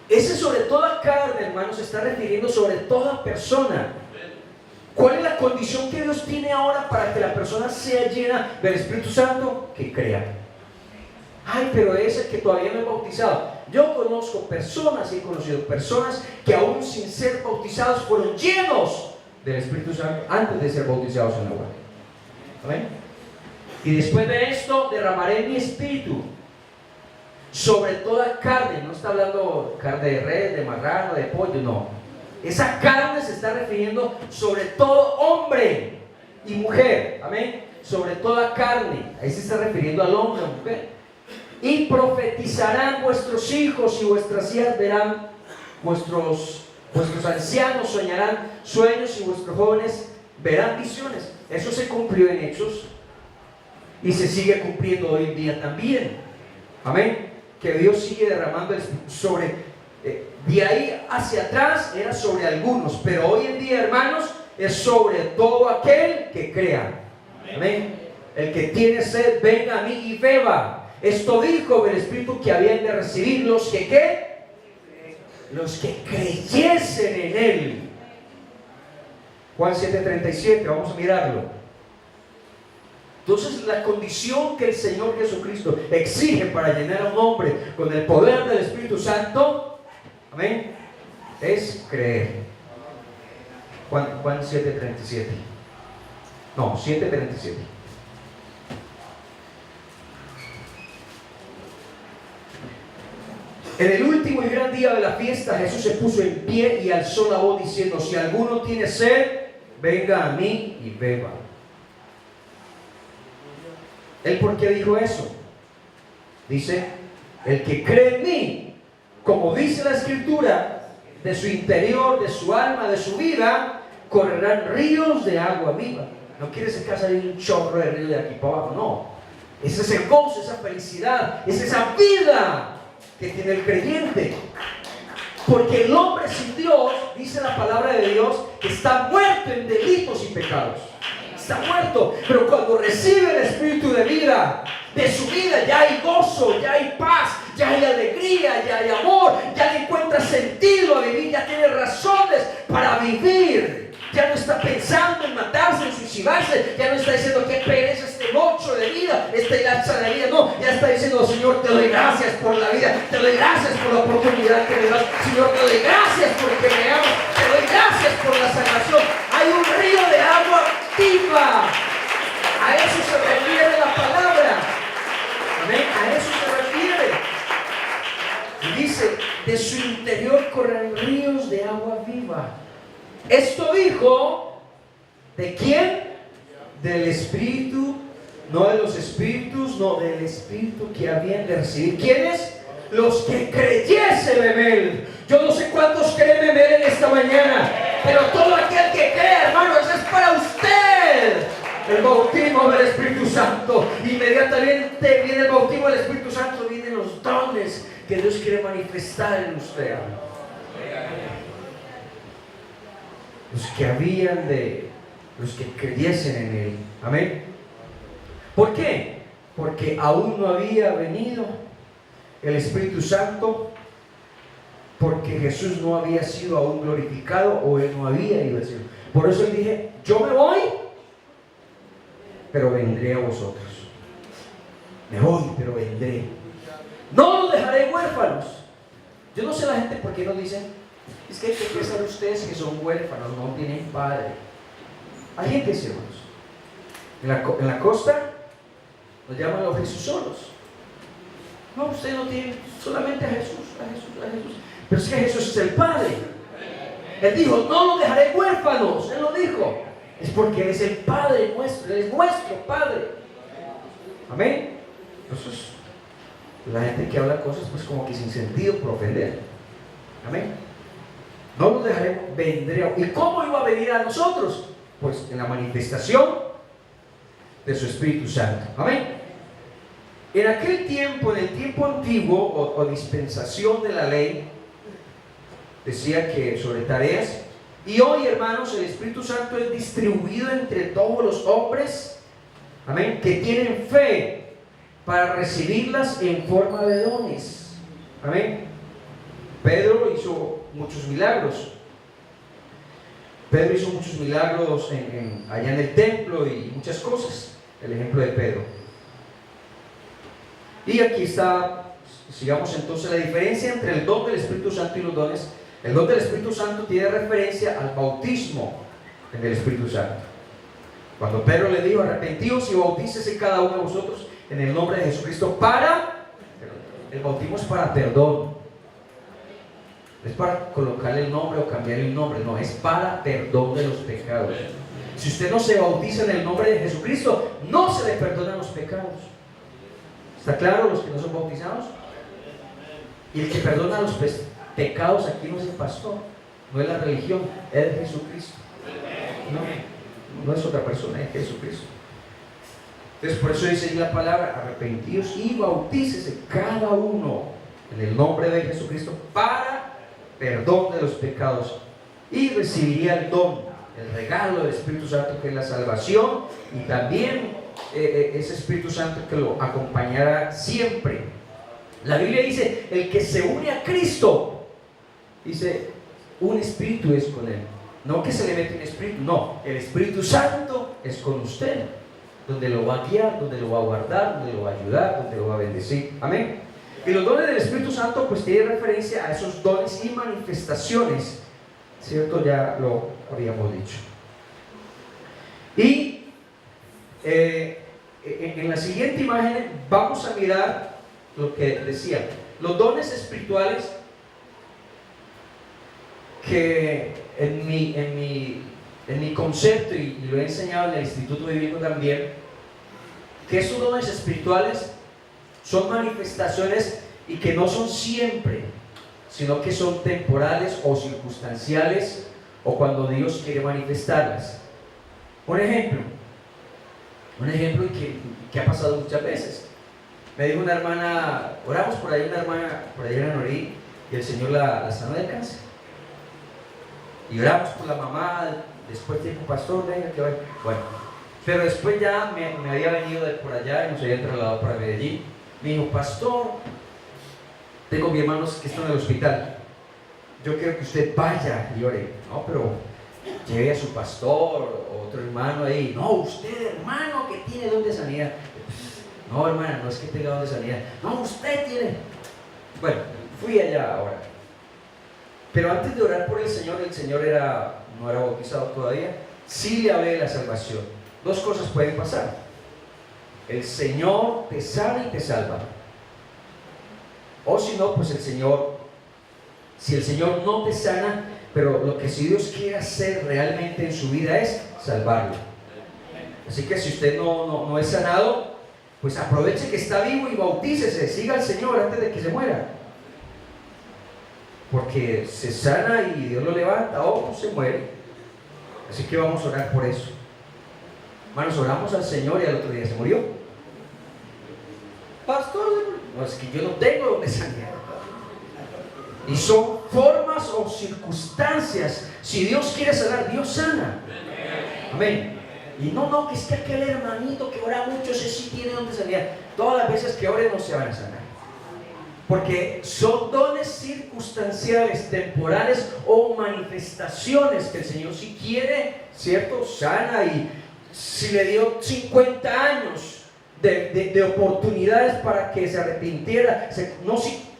Ese sobre toda carne, hermanos, se está refiriendo sobre toda persona. ¿Cuál es la condición que Dios tiene ahora para que la persona sea llena del Espíritu Santo? Que crea. Ay, pero ese que todavía no es bautizado. Yo conozco personas, he conocido personas que aún sin ser bautizados fueron llenos del Espíritu Santo antes de ser bautizados en agua. ¿Amén? Y después de esto derramaré mi espíritu sobre toda carne. No está hablando carne de res, de marrano, de pollo, no. Esa carne se está refiriendo sobre todo hombre y mujer. Amén. Sobre toda carne. Ahí se está refiriendo al hombre y mujer. Y profetizarán vuestros hijos y vuestras hijas verán, vuestros ancianos soñarán sueños y vuestros jóvenes verán visiones. Eso se cumplió en Hechos y se sigue cumpliendo hoy en día también. Amén. Que Dios sigue derramando sobre, de ahí hacia atrás era sobre algunos, pero hoy en día, hermanos, es sobre todo aquel que crea. Amén. El que tiene sed, venga a mí y beba. Esto dijo el Espíritu que habían de recibir los que ¿qué? Los que creyesen en Él. Juan 7:37, vamos a mirarlo. Entonces la condición que el Señor Jesucristo exige para llenar a un hombre con el poder del Espíritu Santo, amén, es creer. Juan 7:37. No, 7:37. En el último y gran día de la fiesta, Jesús se puso en pie y alzó la voz diciendo: si alguno tiene sed, venga a mí y beba. ¿Él por qué dijo eso? Dice: el que cree en mí, como dice la Escritura, de su interior, de su alma, de su vida, correrán ríos de agua viva. No quiere decir que va a salir un chorro de río de aquí para abajo, no. Es ese gozo, esa felicidad, es esa vida que tiene el creyente. Porque el hombre sin Dios, dice la palabra de Dios, está muerto en delitos y pecados. Está muerto. Pero cuando recibe el Espíritu de vida, de su vida ya hay gozo, ya hay paz, ya hay alegría, ya hay amor, ya le encuentra sentido a vivir, ya tiene razones para vivir. Ya no está pensando en matarse, en suicidarse. Ya no está diciendo que pereza este mocho de vida, este lanza de vida. No, ya está diciendo: Señor, te doy gracias por la vida, te doy gracias por la oportunidad que me das. Señor, te doy gracias porque me amas, te doy gracias por la salvación. Hay un río de agua viva. A eso se refiere la palabra. Amén. A eso se refiere. Y dice: de su interior corren ríos de agua viva. Esto dijo, ¿de quién? Del Espíritu, no de los espíritus, no, del Espíritu que habían de recibir. ¿Quiénes? Los que creyesen en Él. Yo no sé cuántos creen en Él en esta mañana, pero todo aquel que cree, hermano, eso es para usted. El bautismo del Espíritu Santo. Inmediatamente viene el bautismo del Espíritu Santo, vienen los dones que Dios quiere manifestar en usted. Los que creyesen en Él. Amén. ¿Por qué? Porque aún no había venido el Espíritu Santo, porque Jesús no había sido aún glorificado, o Él no había ido al cielo. Por eso Él dije: yo me voy, pero vendré a vosotros. Me voy, pero vendré. No los dejaré huérfanos. Yo no sé la gente por qué nos dicen: es que hay que pensar ustedes que son huérfanos, no tienen padre. Hay gente así, hermanos. En la costa nos llaman los Jesús solos. No, usted no tiene, solamente a Jesús, a Jesús, a Jesús. Pero es que Jesús es el Padre. Él dijo: no los dejaré huérfanos. Él lo dijo. Es porque Él es el Padre nuestro. Él es nuestro Padre. Amén. Entonces, la gente que habla cosas pues como que sin sentido por ofender. Amén. No los dejaré, vendré. ¿Y cómo iba a venir a nosotros? Pues en la manifestación de su Espíritu Santo. Amén. En aquel tiempo, en el tiempo antiguo o dispensación de la ley, decía que sobre tareas. Y hoy, hermanos, el Espíritu Santo es distribuido entre todos los hombres, amén, que tienen fe para recibirlas en forma de dones. Amén. Pedro hizo muchos milagros. Pedro hizo muchos milagros allá en el templo y muchas cosas. El ejemplo de Pedro. Y aquí está, sigamos entonces, la diferencia entre el don del Espíritu Santo y los dones. El don del Espíritu Santo tiene referencia al bautismo en el Espíritu Santo. Cuando Pedro le dijo: arrepentíos y bautícese cada uno de vosotros en el nombre de Jesucristo para... El bautismo es para perdón. Es para colocarle el nombre o cambiarle el nombre. No, es para perdón de los pecados. Si usted no se bautiza en el nombre de Jesucristo, no se le perdonan los pecados. ¿Está claro los que no son bautizados? Y el que perdona los pecados aquí no es el pastor, no es la religión, es Jesucristo. No es otra persona, es Jesucristo. Entonces por eso dice la palabra: arrepentíos y bautícese cada uno en el nombre de Jesucristo para perdón de los pecados, y recibiría el don, el regalo del Espíritu Santo, que es la salvación, y también ese Espíritu Santo que lo acompañará siempre. La Biblia dice: el que se une a Cristo, dice, un espíritu es con él. No que se le mete un espíritu, no, el Espíritu Santo es con usted, donde lo va a guiar, donde lo va a guardar, donde lo va a ayudar, donde lo va a bendecir. Amén. Y los dones del Espíritu Santo pues tienen referencia a esos dones y manifestaciones, ¿cierto? Ya lo habíamos dicho. Y en la siguiente imagen vamos a mirar lo que decía: los dones espirituales, que en mi concepto, y lo he enseñado en el Instituto Bíblico también, que esos dones espirituales son manifestaciones y que no son siempre, sino que son temporales o circunstanciales, o cuando Dios quiere manifestarlas. Un ejemplo que ha pasado muchas veces. Me dijo una hermana, oramos por ahí, una hermana por allá en Anorí, y el Señor la sanó de cáncer. Y oramos por la mamá. Después dijo: pastor, venga que vaya. Bueno, pero después ya me había venido de por allá y nos había trasladado para Medellín. Me dijo: pastor, tengo mis hermanos que están en el hospital, yo quiero que usted vaya y ore. No, pero lleve a su pastor o otro hermano ahí. No, usted, hermano, que tiene don de sanidad. No, hermana, no es que tenga don de sanidad. No, usted tiene. Bueno, fui allá ahora. Pero antes de orar por el Señor no era bautizado todavía. Sí le hablé de la salvación. Dos cosas pueden pasar: el Señor te sana y te salva, o si no, pues si el Señor no te sana, pero lo que si Dios quiere hacer realmente en su vida es salvarlo. Así que si usted no es sanado, pues aproveche que está vivo y bautícese, siga al Señor antes de que se muera, porque se sana y Dios lo levanta, o se muere. Así que vamos a orar por eso. Hermanos, oramos al Señor y al otro día se murió. Pastor, no, es que yo no tengo donde sanar. Y son formas o circunstancias. Si Dios quiere sanar, Dios sana. Amén. Y no, que es que aquel hermanito que ora mucho, ese sí tiene donde sanar. Todas las veces que ore no se van a sanar, porque son dones circunstanciales, temporales o manifestaciones que el Señor, si quiere, ¿cierto?, sana. Y si le dio 50 años de oportunidades para que se arrepintiera,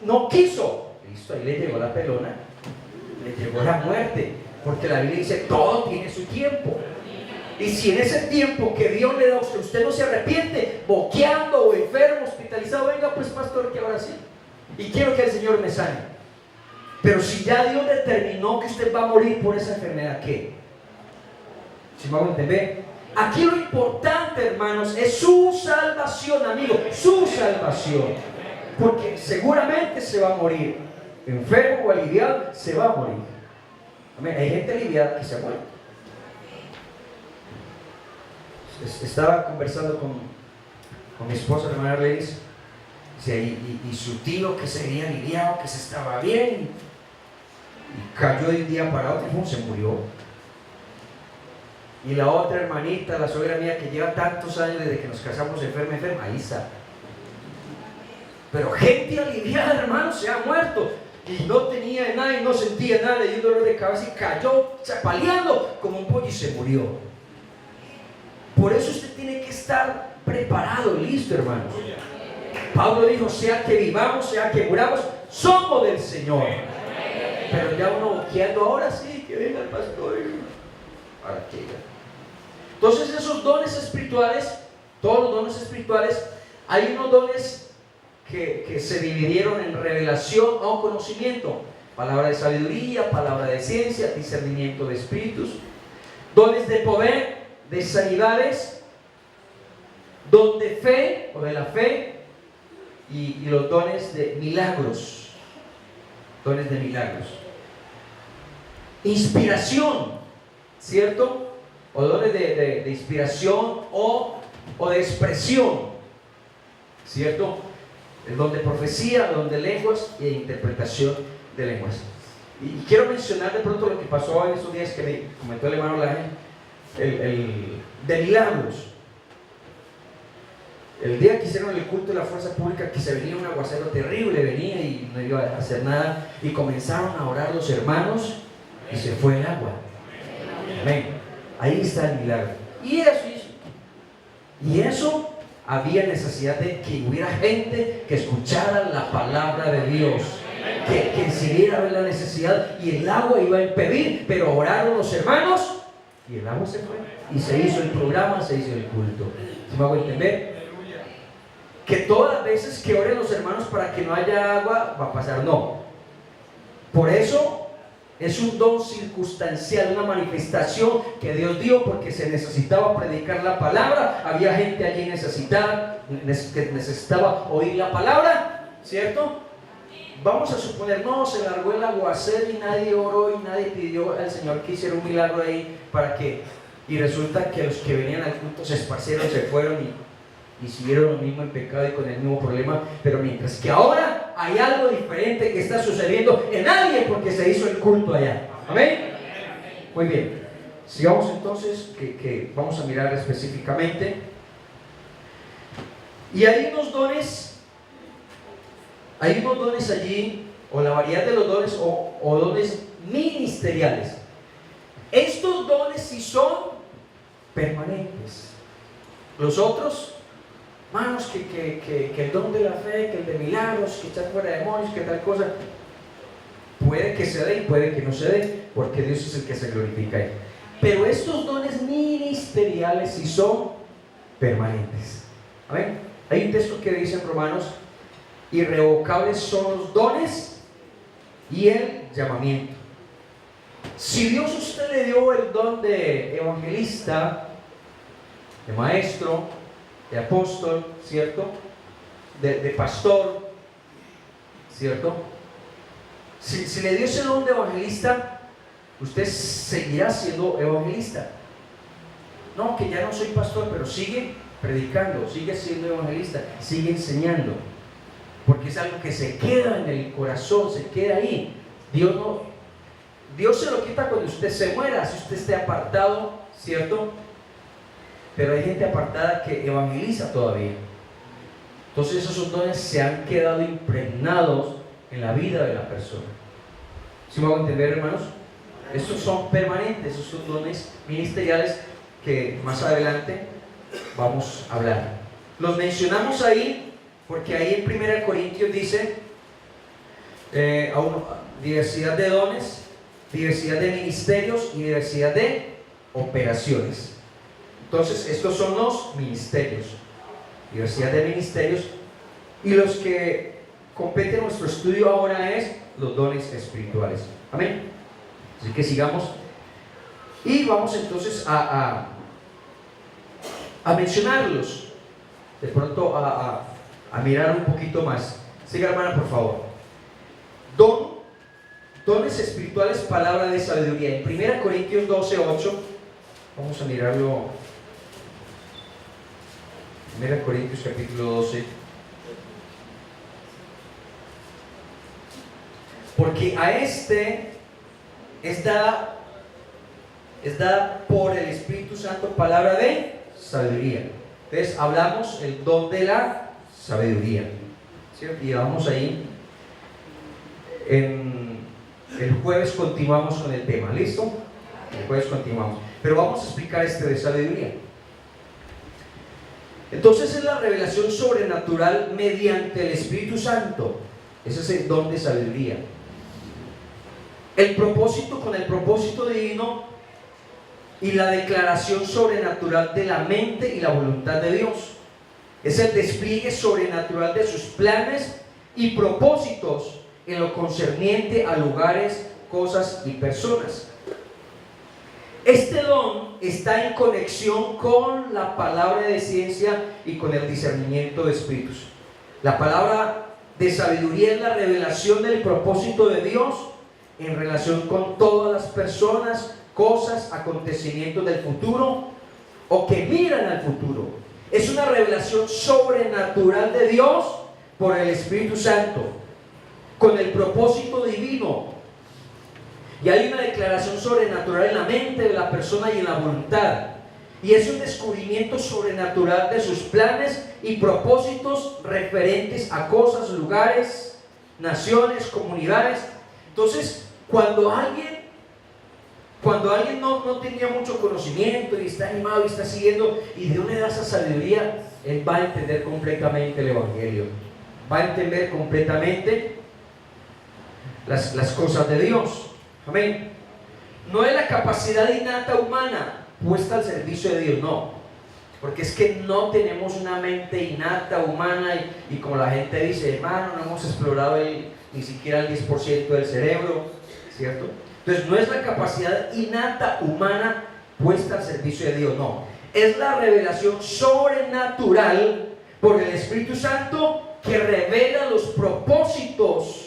no quiso, listo, ahí le llegó la pelona, le llegó la muerte, porque la Biblia dice: todo tiene su tiempo. Y si en ese tiempo que Dios le da a usted no se arrepiente, boqueando o enfermo, hospitalizado, venga pues pastor, que ahora sí, y quiero que el Señor me sane. Pero si ya Dios determinó que usted va a morir por esa enfermedad, ¿qué? ¿Sí me hago entender? Aquí lo importante, hermanos, es su salvación, amigo, su salvación. Porque seguramente se va a morir, enfermo o aliviado, se va a morir. Amén. Hay gente aliviada que se ha muerto. Estaba conversando con mi esposa, la hermana Leris, y su tío, que se había aliviado, que se estaba bien, y cayó de un día para otro y se murió. Y la otra hermanita, la suegra mía, que lleva tantos años desde que nos casamos, enferma, ahí está. Pero gente aliviada, hermanos, se ha muerto. y no tenía nada y no sentía nada, le dio un dolor de cabeza y cayó chapaleando como un pollo y se murió. Por eso usted tiene que estar preparado, listo, hermanos. Pablo dijo, sea que vivamos, sea que muramos, somos del Señor. Pero ya uno boqueando, ahora sí, que venga el pastor. ¿Para qué? Entonces esos dones espirituales, todos los dones espirituales, hay unos dones que se dividieron en revelación o conocimiento, palabra de sabiduría, palabra de ciencia, discernimiento de espíritus, dones de poder, de sanidades, don de fe o de la fe, y los dones de milagros, dones de milagros, inspiración, ¿cierto? O dones de inspiración o de expresión, ¿cierto? El don de profecía, el don de lenguas y de interpretación de lenguas. Y quiero mencionar de pronto lo que pasó en esos días que me comentó el hermano Laje, de milagros. El día que hicieron el culto de la fuerza pública, que se venía un aguacero terrible, venía y no iba a hacer nada, y comenzaron a orar los hermanos y se fue el agua. Amén. Ahí está el milagro. Y eso había necesidad de que hubiera gente que escuchara la palabra de Dios, que siguiera la necesidad, y el agua iba a impedir, pero oraron los hermanos y el agua se fue y se hizo el programa, se hizo el culto. ¿Sí me hago entender? Que todas las veces que oren los hermanos para que no haya agua va a pasar, no. Por eso es un don circunstancial, una manifestación que Dios dio porque se necesitaba predicar la palabra. Había gente allí necesitada, que necesitaba oír la palabra, ¿cierto? Vamos a suponer, no, se largó el aguacero y nadie oró y nadie pidió al Señor que hiciera un milagro ahí para que, y resulta que los que venían al culto se esparcieron, se fueron y siguieron lo mismo en pecado y con el mismo problema. Pero mientras que ahora hay algo diferente que está sucediendo en alguien porque se hizo el culto allá. Amén. Muy bien, sigamos entonces, que vamos a mirar específicamente. Y hay unos dones allí, o la variedad de los dones, o dones ministeriales. Estos dones sí son permanentes. Los otros, hermanos, que el don de la fe, que el de milagros, que echar fuera demonios, que tal cosa, puede que se dé y puede que no se dé, porque Dios es el que se glorifica ahí. Pero estos dones ministeriales sí son permanentes. ¿Amén? Hay un texto que dice en Romanos: irrevocables son los dones y el llamamiento. Si Dios a usted le dio el don de evangelista, de maestro, de apóstol, ¿cierto? De pastor, ¿cierto? Si le dio ese don de evangelista, usted seguirá siendo evangelista. No, que ya no soy pastor, pero sigue predicando, sigue siendo evangelista, sigue enseñando, porque es algo que se queda en el corazón, se queda ahí. Dios se lo quita cuando usted se muera, si usted esté apartado, ¿cierto? Pero hay gente apartada que evangeliza todavía. Entonces esos dones se han quedado impregnados en la vida de la persona. ¿Sí me hago entender, hermanos? Estos son permanentes, esos son dones ministeriales que más adelante vamos a hablar. Los mencionamos ahí porque ahí en 1 Corintios dice diversidad de dones, diversidad de ministerios y diversidad de operaciones. Entonces estos son los ministerios, diversidad de ministerios, y los que compete nuestro estudio ahora es los dones espirituales. Amén. Así que sigamos y vamos entonces a mencionarlos, de pronto a mirar un poquito más. Siga, hermana, por favor. Dones espirituales, palabra de sabiduría. En 1 Corintios 12:8, vamos a mirarlo. 1 Corintios capítulo 12. Porque a este es dada por el Espíritu Santo palabra de sabiduría. Entonces hablamos el don de la sabiduría, ¿cierto? Y vamos ahí. El jueves continuamos con el tema, ¿listo? El jueves continuamos. Pero vamos a explicar este de sabiduría. Entonces es la revelación sobrenatural mediante el Espíritu Santo. Ese es el don de sabiduría. Con el propósito divino y la declaración sobrenatural de la mente y la voluntad de Dios. Es el despliegue sobrenatural de sus planes y propósitos en lo concerniente a lugares, cosas y personas. Este don está en conexión con la palabra de ciencia y con el discernimiento de espíritus. La palabra de sabiduría es la revelación del propósito de Dios en relación con todas las personas, cosas, acontecimientos del futuro o que miran al futuro. Es una revelación sobrenatural de Dios por el Espíritu Santo, con el propósito divino. Y hay una declaración sobrenatural en la mente de la persona y en la voluntad. Y es un descubrimiento sobrenatural de sus planes y propósitos referentes a cosas, lugares, naciones, comunidades. Entonces, cuando alguien no tenía mucho conocimiento y está animado y está siguiendo, y de dónde da esa sabiduría, él va a entender completamente el Evangelio. Va a entender completamente las cosas de Dios. Amén. No es la capacidad innata humana puesta al servicio de Dios, no. Porque es que no tenemos una mente innata humana y como la gente dice, hermano, no hemos explorado ni siquiera el 10% del cerebro, ¿cierto? Entonces no es la capacidad innata humana puesta al servicio de Dios, no. Es la revelación sobrenatural por el Espíritu Santo que revela los propósitos.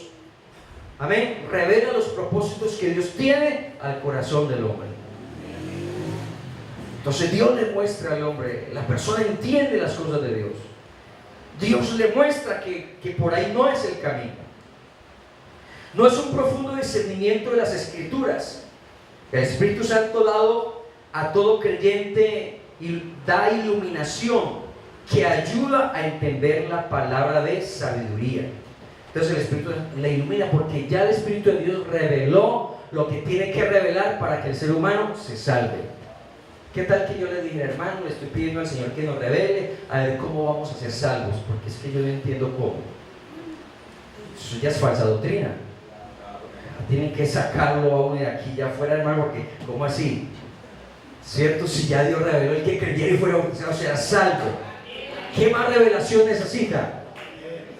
Amén. Revela los propósitos que Dios tiene al corazón del hombre. Entonces Dios le muestra al hombre, la persona entiende las cosas de Dios. Dios le muestra que por ahí no es el camino. No es un profundo discernimiento de las Escrituras. El Espíritu Santo dado a todo creyente da iluminación que ayuda a entender la palabra de sabiduría. Entonces el Espíritu le ilumina porque ya el Espíritu de Dios reveló lo que tiene que revelar para que el ser humano se salve. ¿Qué tal que yo le dijera, hermano, le estoy pidiendo al Señor que nos revele a ver cómo vamos a ser salvos? Porque es que yo no entiendo cómo. Eso ya es falsa doctrina. Tienen que sacarlo a uno de aquí ya afuera, hermano, porque ¿cómo así? ¿Cierto? Si ya Dios reveló, el que creyera y fuera bautizado será salvo. ¿Qué más revelación necesita?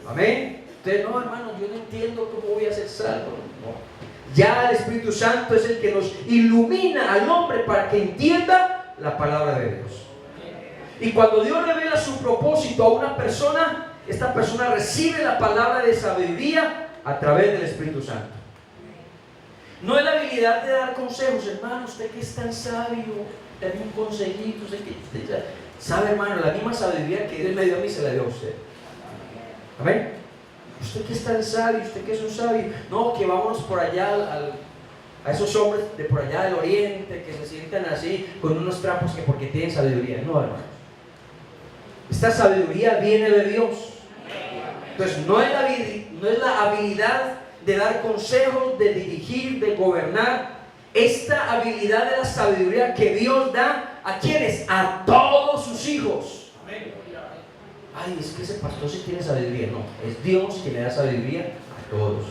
Amén. Entonces, no, hermano, yo no entiendo cómo voy a ser salvo. No. Ya el Espíritu Santo es el que nos ilumina al hombre para que entienda la palabra de Dios. Y cuando Dios revela su propósito a una persona, esta persona recibe la palabra de sabiduría a través del Espíritu Santo. No es la habilidad de dar consejos, hermano, usted que es tan sabio, dame un consejito, usted que sabe, hermano, la misma sabiduría que Dios me dio a mí se la dio a usted. Amén. Usted que es tan sabio, usted que es un sabio, no, que vámonos por allá a esos hombres de por allá del oriente que se sientan así con unos trapos que porque tienen sabiduría. No, hermanos, esta sabiduría viene de Dios. Entonces no es la habilidad de dar consejos, de dirigir, de gobernar. Esta habilidad de la sabiduría que Dios da ¿a quiénes? A todos sus hijos. Ay, es que ese pastor sí tiene sabiduría. No, es Dios quien le da sabiduría a todos.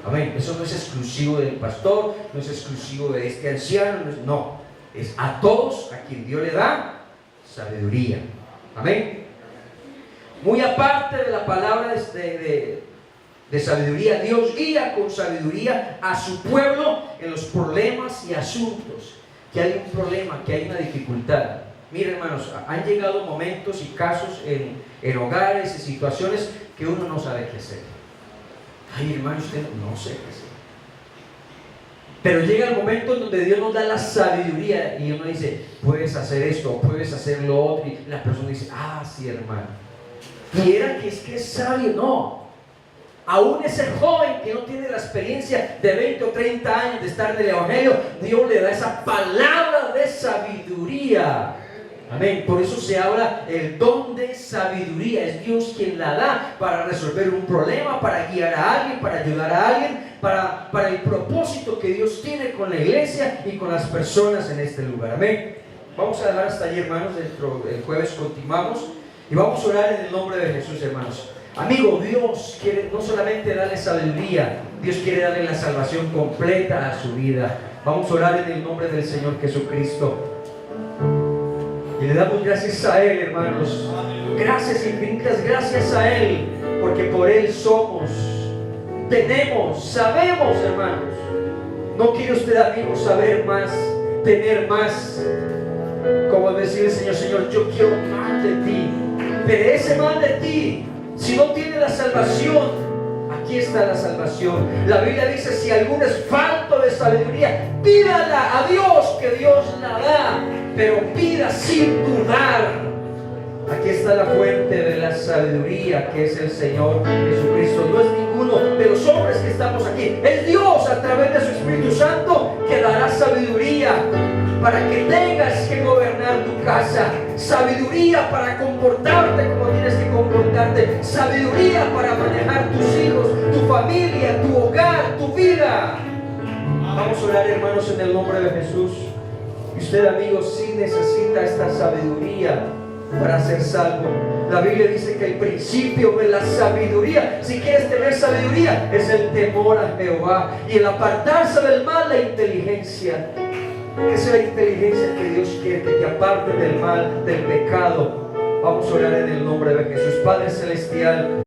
Amén. Eso no es exclusivo del pastor, no es exclusivo de este anciano, no, es a todos a quien Dios le da sabiduría. Amén. Muy aparte de la palabra de sabiduría, Dios guía con sabiduría a su pueblo en los problemas y asuntos. Que hay un problema, que hay una dificultad. Miren, hermanos, han llegado momentos y casos en hogares y situaciones que uno no sabe qué hacer. Ay, hermano, usted no sé qué hacer. Pero llega el momento en donde Dios nos da la sabiduría y uno dice, puedes hacer esto, puedes hacer lo otro. Y la persona dice, ah, sí, hermano. Y era que es sabio, no. Aún ese joven que no tiene la experiencia de 20 o 30 años de estar en el Evangelio, Dios le da esa palabra de sabiduría. Amén. Por eso se habla el don de sabiduría. Es Dios quien la da para resolver un problema, para guiar a alguien, para ayudar a alguien, para el propósito que Dios tiene con la iglesia y con las personas en este lugar. Amén. Vamos a dejar hasta allí, hermanos. El jueves continuamos y vamos a orar en el nombre de Jesús, hermanos. Amigo, Dios quiere no solamente darle sabiduría, Dios quiere darle la salvación completa a su vida. Vamos a orar en el nombre del Señor Jesucristo. Y le damos gracias a Él, hermanos. Gracias, infinitas gracias a Él, porque por Él somos, tenemos, sabemos, hermanos. No quiere usted, amigo, saber más, tener más. Como decirle, Señor, Señor, yo quiero más de ti. Pero ese más de ti, si no tiene la salvación, aquí está la salvación. La Biblia dice, si alguno es falto de sabiduría, pídala a Dios, que Dios la da, pero pida sin dudar. Aquí está la fuente de la sabiduría, que es el Señor Jesucristo. No es ninguno de los hombres que estamos aquí, es Dios a través de su Espíritu Santo que dará sabiduría para que tengas que gobernar tu casa, sabiduría para comportarte como tienes que comportarte, sabiduría para manejar tus hijos, tu familia, tu hogar, tu vida. Vamos a orar, hermanos, en el nombre de Jesús. Y usted, amigos, sí necesita esta sabiduría para ser salvo. La Biblia dice que el principio de la sabiduría, si quieres tener sabiduría, es el temor a Jehová, y el apartarse del mal, la inteligencia. Esa es la inteligencia que Dios quiere, que te aparte del mal, del pecado. Vamos a orar en el nombre de Jesús. Padre Celestial,